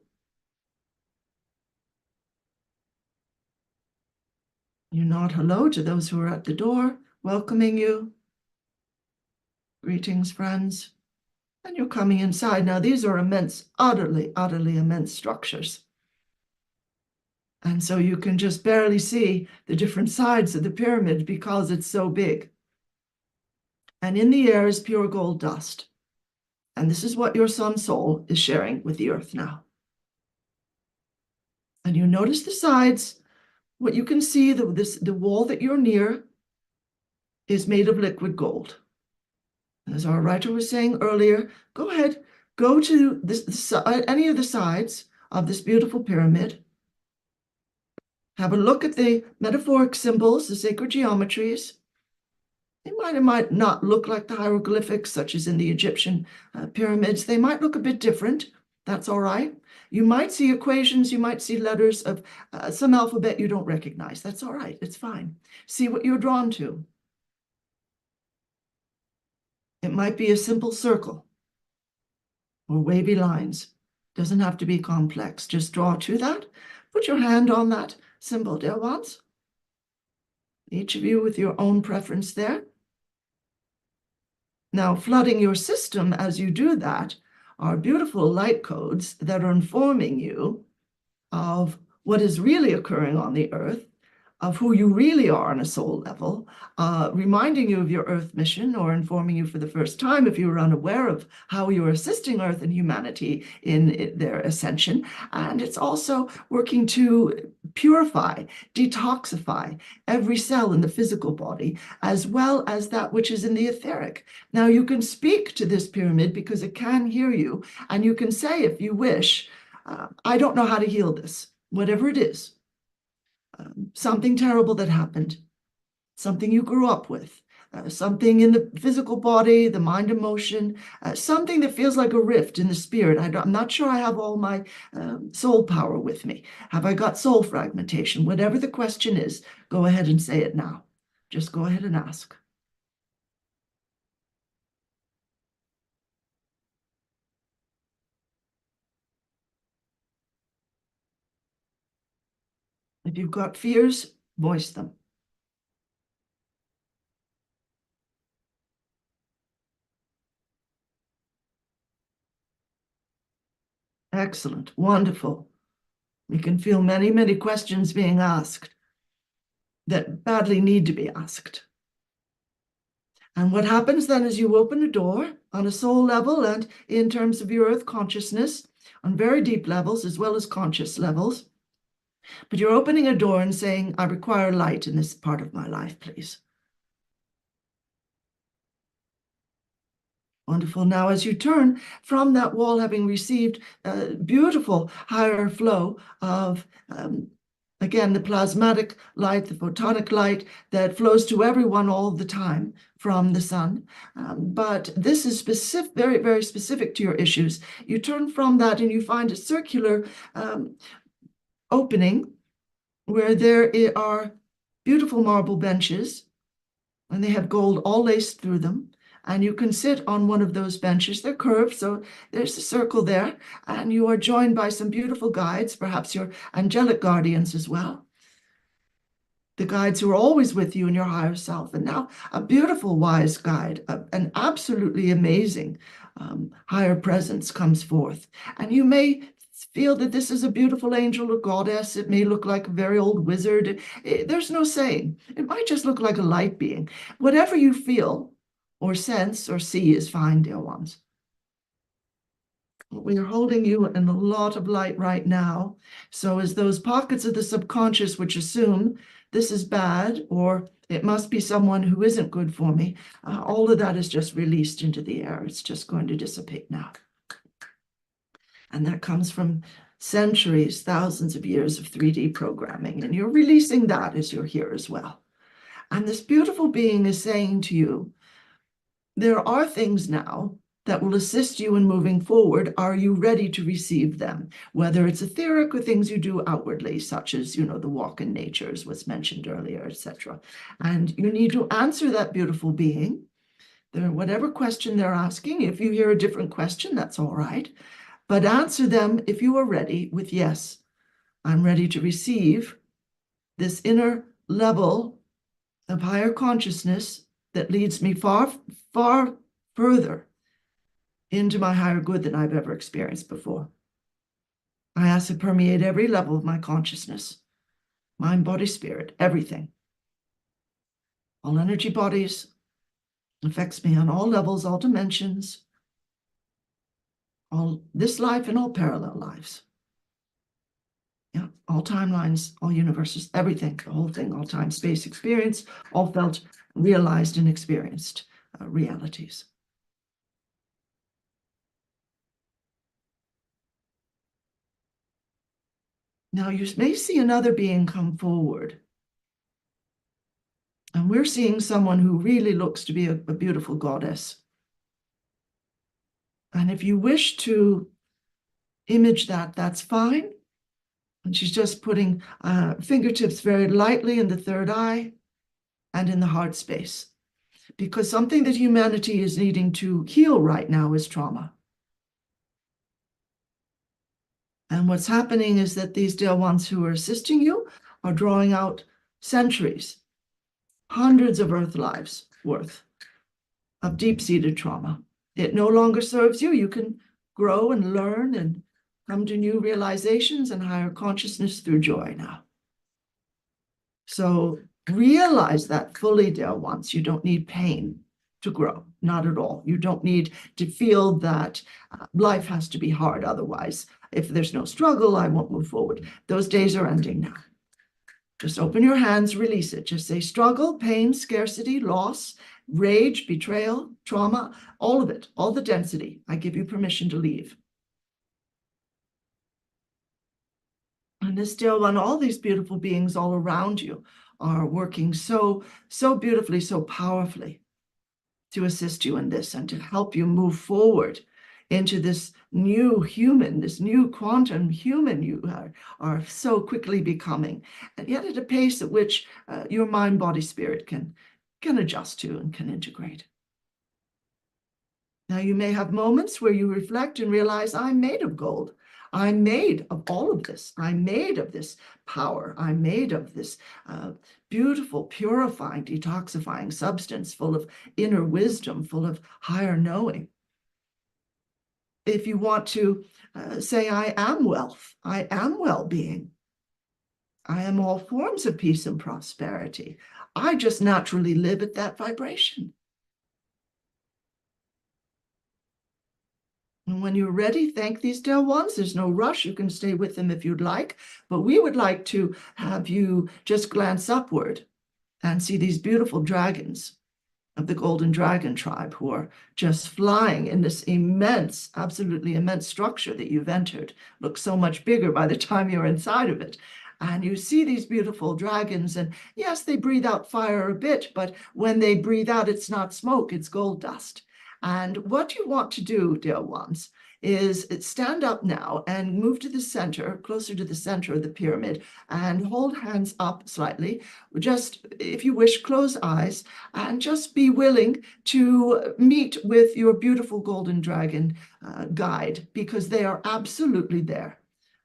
You nod hello to those who are at the door, welcoming you. Greetings, friends. And you're coming inside. Now, these are immense, utterly, utterly immense structures. And so you can just barely see the different sides of the pyramid because it's so big. And in the air is pure gold dust. And this is what your sun soul is sharing with the earth now. And you notice the sides. What you can see, the wall that you're near is made of liquid gold. As our writer was saying earlier, go ahead, go to any of the sides of this beautiful pyramid. Have a look at the metaphoric symbols, the sacred geometries. They might not look like the hieroglyphics, such as in the Egyptian pyramids. They might look a bit different. That's all right. You might see equations. You might see letters of some alphabet you don't recognize. That's all right. It's fine. See what you're drawn to. It might be a simple circle or wavy lines. Doesn't have to be complex. Just draw to that. Put your hand on that symbol, dear ones. Each of you with your own preference there. Now, flooding your system as you do that are beautiful light codes that are informing you of what is really occurring on the earth, of who you really are on a soul level, reminding you of your earth mission or informing you for the first time if you were unaware of how you're assisting earth and humanity in their ascension. And it's also working to purify, detoxify every cell in the physical body, as well as that which is in the etheric. Now, you can speak to this pyramid because it can hear you, and you can say, if you wish, I don't know how to heal this, whatever it is. Something terrible that happened, something you grew up with, something in the physical body, the mind, emotion, something that feels like a rift in the spirit. I'm not sure I have all my soul power with me. Have I got soul fragmentation? Whatever the question is, go ahead and say it now. Just go ahead and ask. If you've got fears, voice them. Excellent, wonderful. We can feel many, many questions being asked that badly need to be asked. And what happens then is you open a door on a soul level and in terms of your earth consciousness on very deep levels as well as conscious levels. But you're opening a door and saying, I require light in this part of my life, please. Wonderful. Now, as you turn from that wall, having received a beautiful higher flow of, again, the plasmatic light, the photonic light that flows to everyone all the time from the sun. But this is specific, very, very specific to your issues. You turn from that and you find a circular opening where there are beautiful marble benches, and they have gold all laced through them. And you can sit on one of those benches. They're curved, so there's a circle there. And you are joined by some beautiful guides, perhaps your angelic guardians as well. The guides who are always with you in your higher self. And now a beautiful wise guide, an absolutely amazing higher presence comes forth. And you may feel that this is a beautiful angel or goddess. It may look like a very old wizard. There's no saying. It might just look like a light being. Whatever you feel or sense or see is fine, dear ones. We are holding you in a lot of light right now. So as those pockets of the subconscious which assume this is bad or it must be someone who isn't good for me, all of that is just released into the air. It's just going to dissipate now. And that comes from centuries, thousands of years of 3D programming. And you're releasing that as you're here as well. And this beautiful being is saying to you, there are things now that will assist you in moving forward. Are you ready to receive them? Whether it's etheric or things you do outwardly, such as, the walk in nature, as was mentioned earlier, etc. And you need to answer that beautiful being. Whatever question they're asking, if you hear a different question, that's all right. But answer them, if you are ready, with yes, I'm ready to receive this inner level of higher consciousness that leads me far, far further into my higher good than I've ever experienced before. I ask to permeate every level of my consciousness, mind, body, spirit, everything. All energy bodies, affects me on all levels, all dimensions, all this life and all parallel lives. Yeah, all timelines, all universes, everything, the whole thing, all time, space, experience, all felt, realized, and experienced realities. Now, you may see another being come forward. And we're seeing someone who really looks to be a beautiful goddess. And if you wish to image that, that's fine. And she's just putting fingertips very lightly in the third eye and in the heart space. Because something that humanity is needing to heal right now is trauma. And what's happening is that these dear ones who are assisting you are drawing out centuries, hundreds of Earth lives worth of deep-seated trauma. It no longer serves you. You can grow and learn and come to new realizations and higher consciousness through joy now. So realize that fully, dear ones. You don't need pain to grow, not at all. You don't need to feel that life has to be hard. Otherwise, if there's no struggle, I won't move forward. Those days are ending now. Just open your hands, release it. Just say struggle, pain, scarcity, loss, rage, betrayal, trauma, all of it, all the density. I give you permission to leave. And this dear one, all these beautiful beings all around you are working so beautifully, so powerfully to assist you in this and to help you move forward into this new human, this new quantum human you are so quickly becoming, and yet at a pace at which your mind, body, spirit can adjust to and can integrate. Now, you may have moments where you reflect and realize, I'm made of gold. I'm made of all of this. I'm made of this power. I'm made of this beautiful, purifying, detoxifying substance full of inner wisdom, full of higher knowing. If you want to say, I am wealth, I am well-being, I am all forms of peace and prosperity. I just naturally live at that vibration. And when you're ready, thank these dear ones. There's no rush. You can stay with them if you'd like. But we would like to have you just glance upward and see these beautiful dragons of the Golden Dragon tribe who are just flying in this immense, absolutely immense structure that you've entered. Looks so much bigger by the time you're inside of it. And you see these beautiful dragons, and yes, they breathe out fire a bit, but when they breathe out, it's not smoke, it's gold dust. And what you want to do, dear ones, is stand up now and move to the center, closer to the center of the pyramid, and hold hands up slightly. Just, if you wish, close eyes, and just be willing to meet with your beautiful golden dragon guide, because they are absolutely there.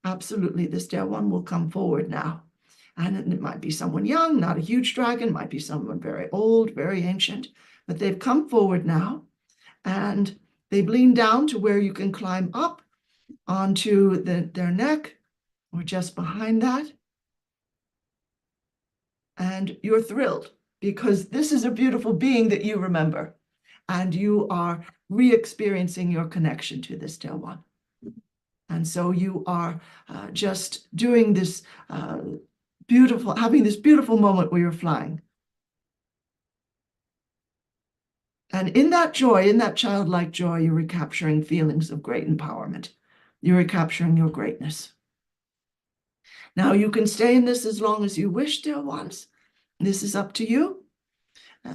Absolutely, this dear one will come forward now. And it might be someone young, not a huge dragon, might be someone very old, very ancient, but they've come forward now. And they've leaned down to where you can climb up onto their neck or just behind that. And you're thrilled because this is a beautiful being that you remember, and you are re-experiencing your connection to this dear one. And so you are just doing this having this beautiful moment where you're flying. And in that joy, in that childlike joy, you're recapturing feelings of great empowerment. You're recapturing your greatness. Now you can stay in this as long as you wish, dear ones. This is up to you.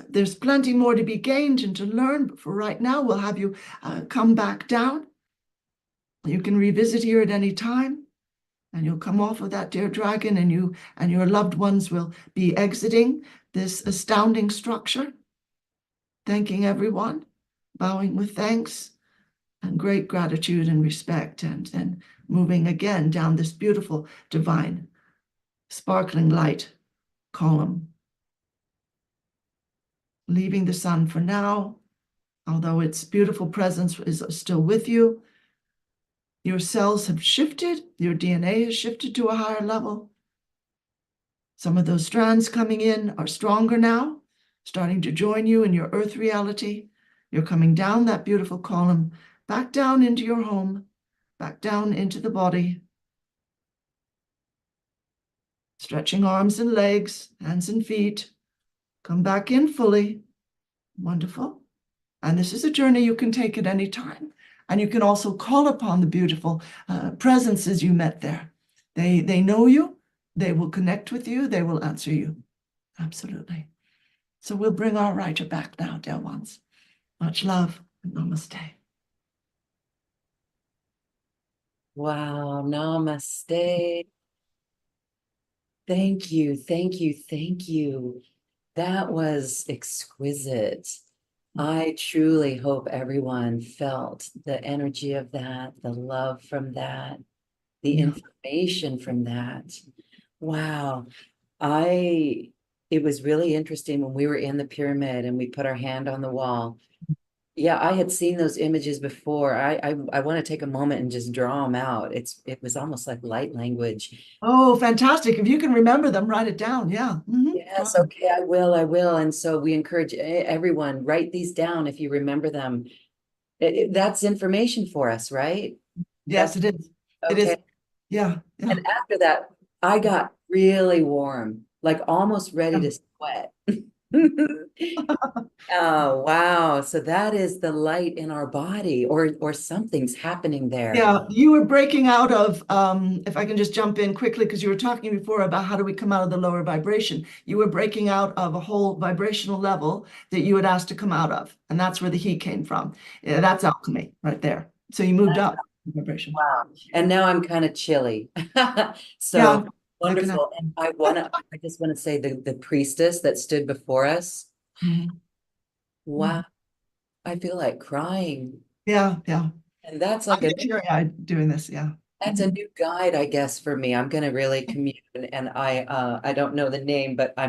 There's plenty more to be gained and to learn, but for right now, we'll have you come back down. You can revisit here at any time, and you'll come off of that dear dragon, and you and your loved ones will be exiting this astounding structure, thanking everyone, bowing with thanks and great gratitude and respect, and then moving again down this beautiful, divine, sparkling light column. Leaving the sun for now, although its beautiful presence is still with you. Your cells have shifted, your DNA has shifted to a higher level. Some of those strands coming in are stronger now, starting to join you in your earth reality. You're coming down that beautiful column, back down into your home, back down into the body. Stretching arms and legs, hands and feet. Come back in fully. Wonderful. And this is a journey you can take at any time. And you can also call upon the beautiful presences you met there. They know you. They will connect with you. They will answer you. Absolutely. So we'll bring our writer back now, dear ones. Much love and namaste. Wow, namaste. Thank you, thank you, thank you. That was exquisite. I truly hope everyone felt the energy of that, the love from that, the Yeah. information from that. Wow. It was really interesting when we were in the pyramid and we put our hand on the wall. Yeah, I had seen those images before. I want to take a moment and just draw them out. It was almost like light language. Oh, fantastic. If you can remember them, write it down. Yeah. Go Yes, ahead. okay, I will. And so we encourage everyone, write these down if you remember them. That's information for us, right? Yes, That's it is. It is. okay. Yeah. Yeah. And after that, I got really warm, like almost ready Yeah. to sweat. Oh, wow. So that is the light in our body, or something's happening there. Yeah, you were breaking out of, if I can just jump in quickly, because you were talking before about how do we come out of the lower vibration. You were breaking out of a whole vibrational level that you had asked to come out of. And that's where the heat came from. Yeah, that's alchemy right there. So you moved up in vibration. Wow. And now I'm kind of chilly. Yeah, So I can. wonderful. And I just want to say the priestess that stood before us. Mhm. Wow. I feel like crying. Yeah, yeah. And that's I'm like a teary-eyed doing this. Yeah. That's a new guide, I guess, for me. I'm gonna really commune, and I don't know the name, but I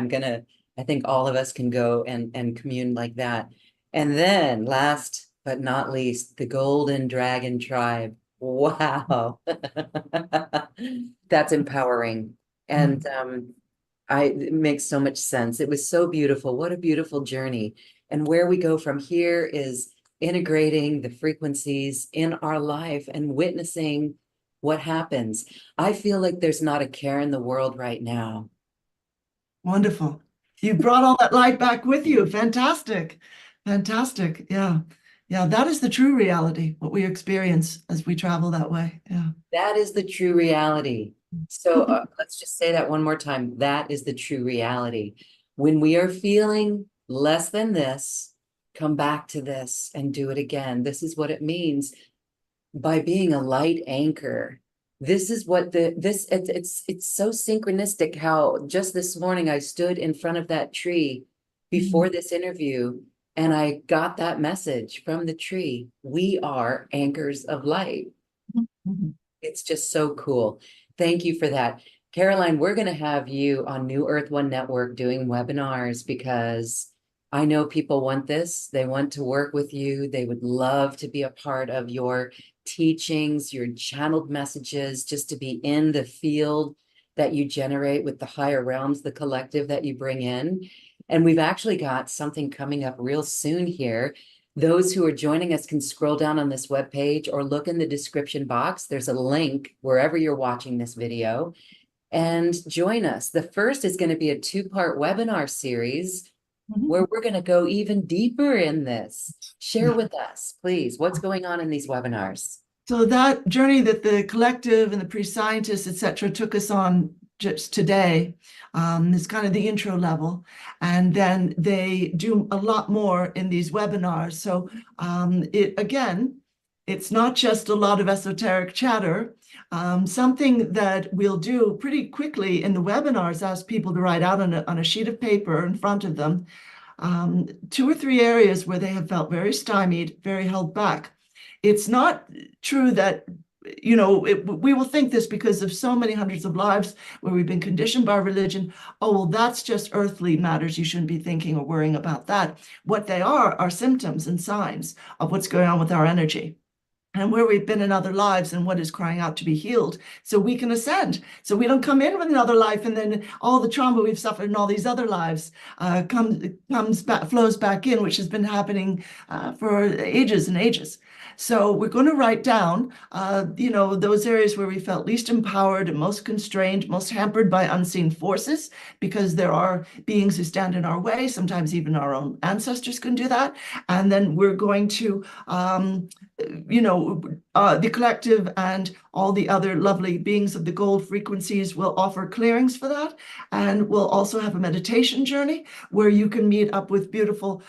think all of us can go and commune like that. And then last but not least, the Golden Dragon Tribe. Wow. That's empowering. Mhm. And it makes so much sense. It was so beautiful. What a beautiful journey. And where we go from here is integrating the frequencies in our life and witnessing what happens. I feel like there's not a care in the world right now. Wonderful. You brought all that light back with you. Fantastic. Fantastic. Yeah. Yeah, that is the true reality, what we experience as we travel that way. Yeah. That is the true reality. So let's just say that one more time. That is the true reality. When we are feeling less than this, come back to this and do it again. This is what it means by being a light anchor. This is what it's so synchronistic how just this morning I stood in front of that tree Mhm. before this interview and I got that message from the tree. We are anchors of light. Mhm. It's just so cool. Thank you for that. Caroline, we're going to have you on New Earth One Network doing webinars because I know people want this. They want to work with you. They would love to be a part of your teachings, your channeled messages, just to be in the field that you generate with the higher realms, the collective that you bring in. And we've actually got something coming up real soon here. Those who are joining us can scroll down on this webpage or look in the description box. There's a link wherever you're watching this video and join us. The first is going to be a 2-part webinar series where we're going to go even deeper in this. Share with us, please, what's going on in these webinars. So that journey that the collective and the pre-scientists, et cetera, took us on just today is kind of the intro level. And then they do a lot more in these webinars. So it's not just a lot of esoteric chatter. Something that we'll do pretty quickly in the webinars, ask people to write out on a sheet of paper in front of them, 2 or 3 areas where they have felt very stymied, very held back. It's not true that, we will think this because of so many hundreds of lives where we've been conditioned by religion. Oh, well, that's just earthly matters. You shouldn't be thinking or worrying about that. What they are symptoms and signs of what's going on with our energy and where we've been in other lives and what is crying out to be healed so we can ascend. So we don't come in with another life and then all the trauma we've suffered in all these other lives flows back in, which has been happening for ages and ages. So we're going to write down, those areas where we felt least empowered and most constrained, most hampered by unseen forces, because there are beings who stand in our way. Sometimes even our own ancestors can do that. And then we're going to, the collective and all the other lovely beings of the gold frequencies will offer clearings for that. And we'll also have a meditation journey where you can meet up with beautiful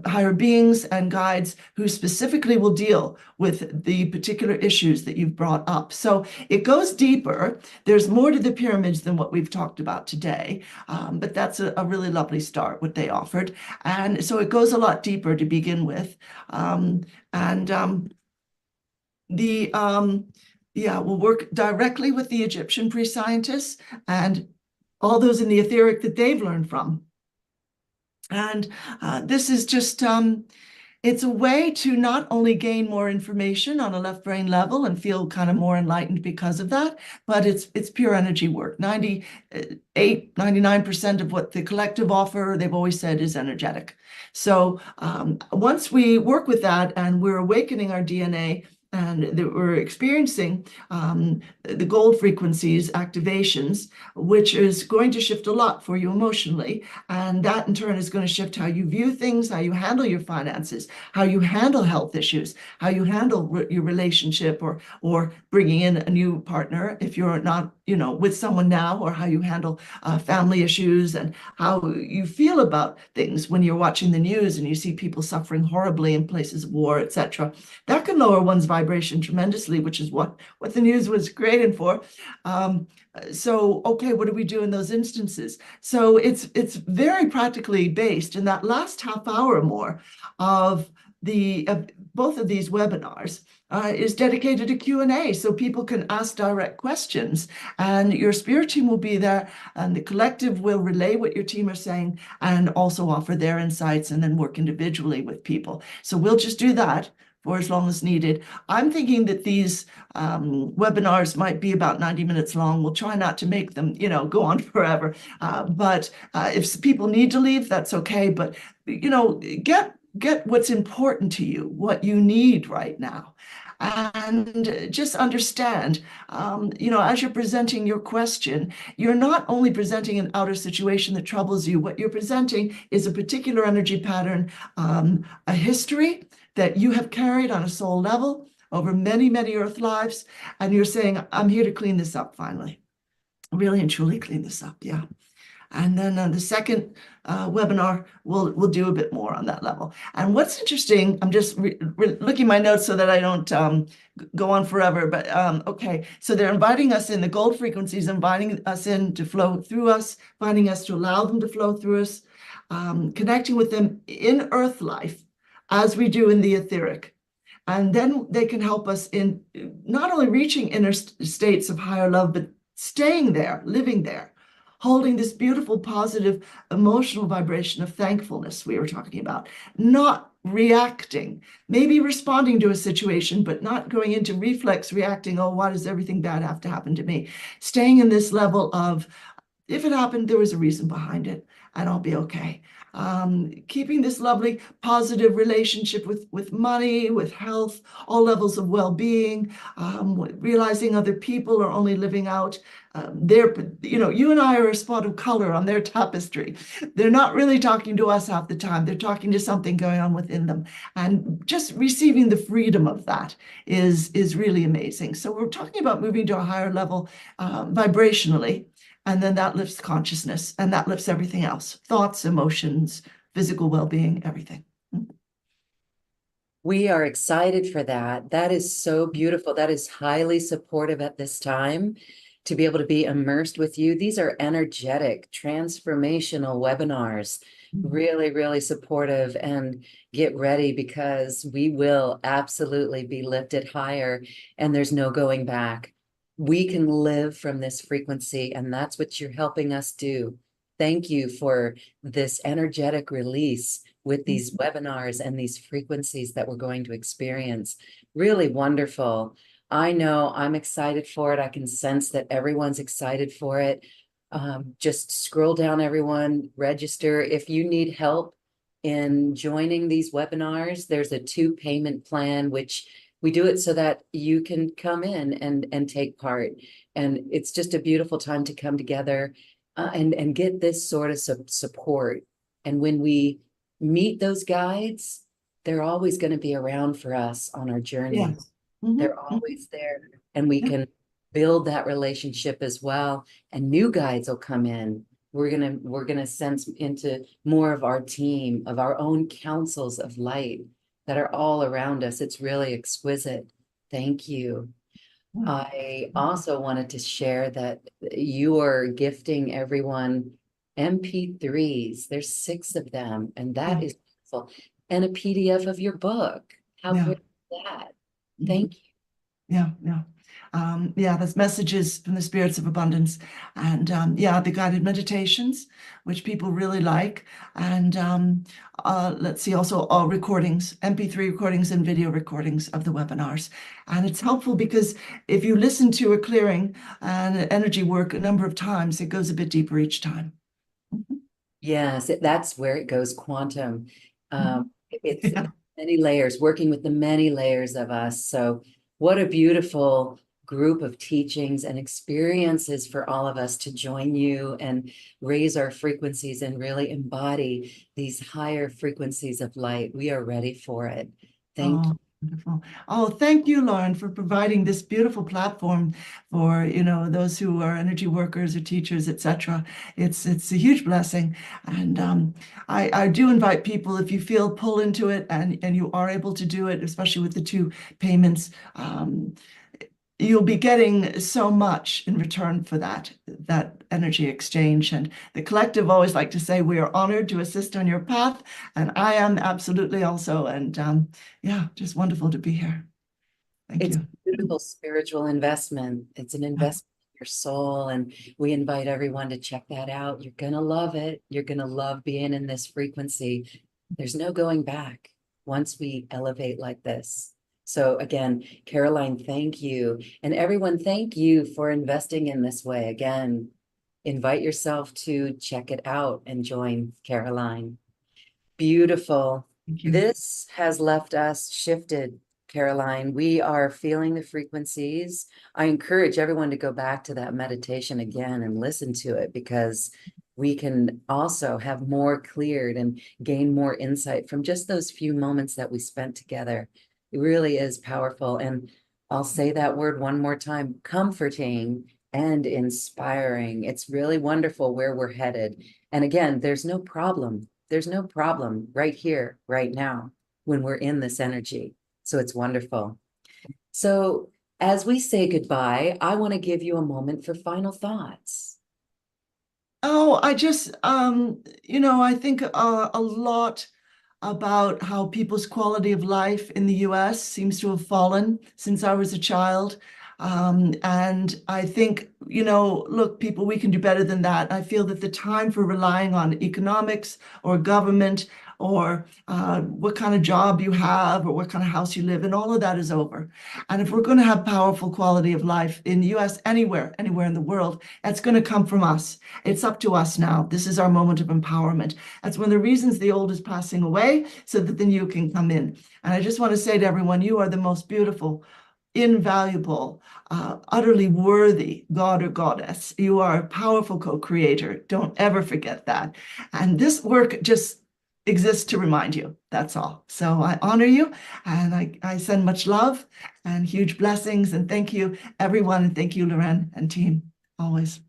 higher beings and guides who specifically will deal with the particular issues that you've brought up. So it goes deeper. There's more to the pyramids than what we've talked about today, but that's a really lovely start, what they offered. And so it goes a lot deeper to begin with. We'll work directly with the Egyptian pre-scientists and all those in the etheric that they've learned from. And this is just, it's a way to not only gain more information on a left brain level and feel kind of more enlightened because of that, but it's pure energy work. 99% of what the collective offer, they've always said, is energetic. So once we work with that and we're awakening our DNA, and that we're experiencing the gold frequencies activations, which is going to shift a lot for you emotionally. And that in turn is going to shift how you view things, how you handle your finances, how you handle health issues, how you handle your relationship or bringing in a new partner if you're not, with someone now, or how you handle family issues and how you feel about things when you're watching the news and you see people suffering horribly in places of war, etc. That can lower one's vibration tremendously, which is what the news was created for. Okay, what do we do in those instances? So it's very practically based in that last half hour or more of both of these webinars is dedicated to Q&A, so people can ask direct questions, and your spirit team will be there, and the collective will relay what your team are saying and also offer their insights and then work individually with people. So we'll just do that for as long as needed. I'm thinking that these webinars might be about 90 minutes long. We'll try not to make them, go on forever. But if people need to leave, that's okay. But, get what's important to you, what you need right now. And just understand, as you're presenting your question, you're not only presenting an outer situation that troubles you. What you're presenting is a particular energy pattern, a history that you have carried on a soul level over many, many earth lives. And you're saying, I'm here to clean this up finally. Really and truly clean this up, yeah. And then the second webinar, we'll do a bit more on that level. And what's interesting, I'm just looking at my notes so that I don't go on forever, but okay. So they're inviting us in, the gold frequencies, inviting us in to flow through us, inviting us to allow them to flow through us, connecting with them in earth life as we do in the etheric. And then they can help us in not only reaching inner states of higher love, but staying there, living there, holding this beautiful, positive, emotional vibration of thankfulness we were talking about, not reacting, maybe responding to a situation, but not going into reflex reacting. Oh, why does everything bad have to happen to me? Staying in this level of, if it happened, there was a reason behind it, and I'll be okay. Keeping this lovely, positive relationship with money, with health, all levels of well-being, realizing other people are only living out their, you and I are a spot of color on their tapestry. They're not really talking to us half the time. They're talking to something going on within them. And just receiving the freedom of that is really amazing. So we're talking about moving to a higher level vibrationally. And then that lifts consciousness, and that lifts everything else, thoughts, emotions, physical well-being, everything. We are excited for that. That is so beautiful. That is highly supportive at this time to be able to be immersed with you. These are energetic, transformational webinars. Really, really supportive, and get ready because we will absolutely be lifted higher and there's no going back. We can live from this frequency, and that's what you're helping us do. Thank you for this energetic release with these webinars and these frequencies that we're going to experience. Really wonderful. I know I'm excited for it. I can sense that everyone's excited for it. Just scroll down, everyone, register. If you need help in joining these webinars, there's a 2-payment plan, which we do it so that you can come in and take part. And it's just a beautiful time to come together and get this sort of support. And when we meet those guides, they're always going to be around for us on our journey. Yes. Mm-hmm. They're always there, and we can build that relationship as well. And new guides will come in. We're gonna sense into more of our team, of our own councils of light that are all around us. It's really exquisite. Thank you. I also wanted to share that you are gifting everyone MP3s. There's 6 of them, and that is beautiful. And a PDF of your book. How great is that? Thank you. Yeah, yeah. There's messages from the spirits of abundance, and the guided meditations, which people really like. And let's see, also all recordings, MP3 recordings and video recordings of the webinars. And it's helpful because if you listen to a clearing and energy work a number of times, it goes a bit deeper each time. Yes, that's where it goes quantum. It's many layers, working with the many layers of us. So what a beautiful group of teachings and experiences for all of us to join you and raise our frequencies and really embody these higher frequencies of light. We are ready for it. Thank you. Wonderful. Oh, thank you, Lauren, for providing this beautiful platform for, those who are energy workers or teachers, etc. It's a huge blessing. And I do invite people, if you feel pull into it and you are able to do it, especially with the 2 payments, you'll be getting so much in return for that energy exchange. And the collective always like to say, we are honored to assist on your path. And I am absolutely also. And just wonderful to be here. Thank you. It's a beautiful spiritual investment. It's an investment in your soul. And we invite everyone to check that out. You're going to love it. You're going to love being in this frequency. There's no going back once we elevate like this. So again, Caroline, thank you. And everyone, thank you for investing in this way. Again, invite yourself to check it out and join Caroline. Beautiful. Thank you. This has left us shifted, Caroline. We are feeling the frequencies. I encourage everyone to go back to that meditation again and listen to it, because we can also have more cleared and gain more insight from just those few moments that we spent together. It really is powerful. And I'll say that word one more time: comforting and inspiring. It's really wonderful where we're headed. And again, there's no problem. There's no problem right here, right now, when we're in this energy. So it's wonderful. So as we say goodbye, I want to give you a moment for final thoughts. Oh, I just, I think a lot about how people's quality of life in the US seems to have fallen since I was a child. And I think, look, people, we can do better than that. I feel that the time for relying on economics or government or what kind of job you have or what kind of house you live in, all of that is over. And if we're going to have powerful quality of life in the US, anywhere in the world, it's going to come from us. It's up to us now. This is our moment of empowerment. That's one of the reasons the old is passing away, so that the new can come in. And I just want to say to everyone, you are the most beautiful, invaluable, utterly worthy God or goddess. You are a powerful co-creator. Don't ever forget that. And this work just exists to remind you. That's all. So I honor you, and I send much love and huge blessings. And thank you, everyone. And thank you, Loren and team, always.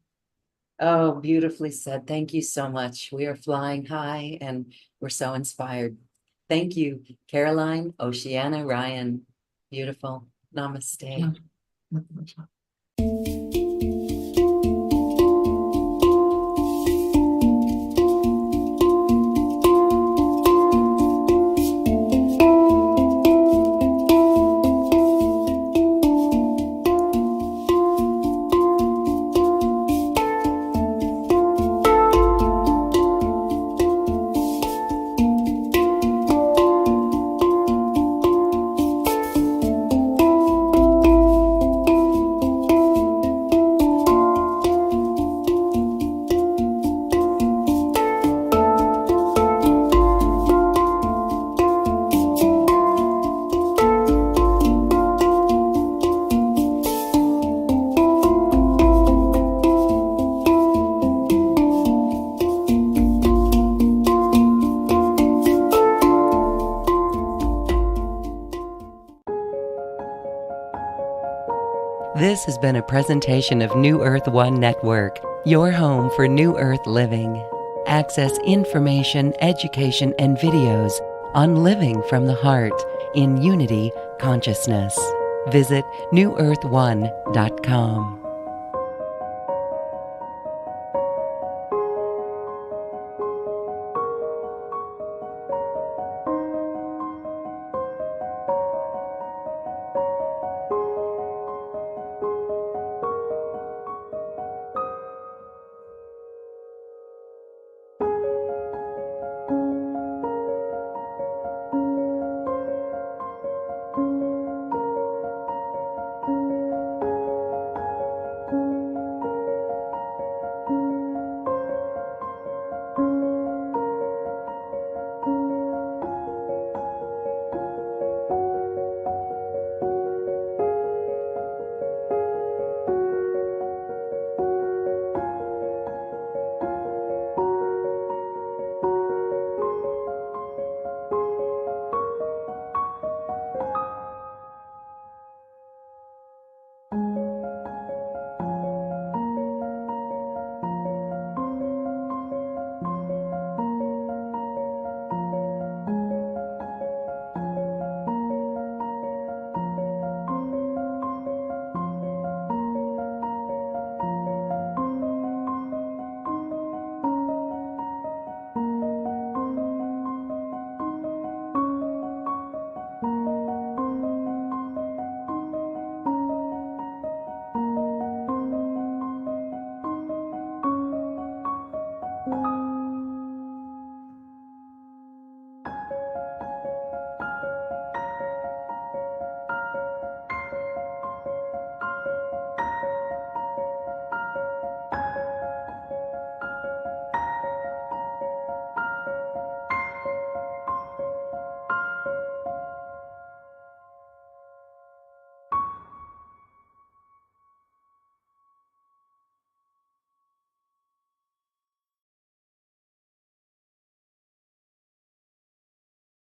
Oh, beautifully said. Thank you so much. We are flying high and we're so inspired. Thank you, Caroline, Oceana, Ryan. Beautiful. Namaste. Much love. This has been a presentation of New Earth One Network, your home for New Earth living. Access information, education, and videos on living from the heart in Unity Consciousness. Visit newearth1.com.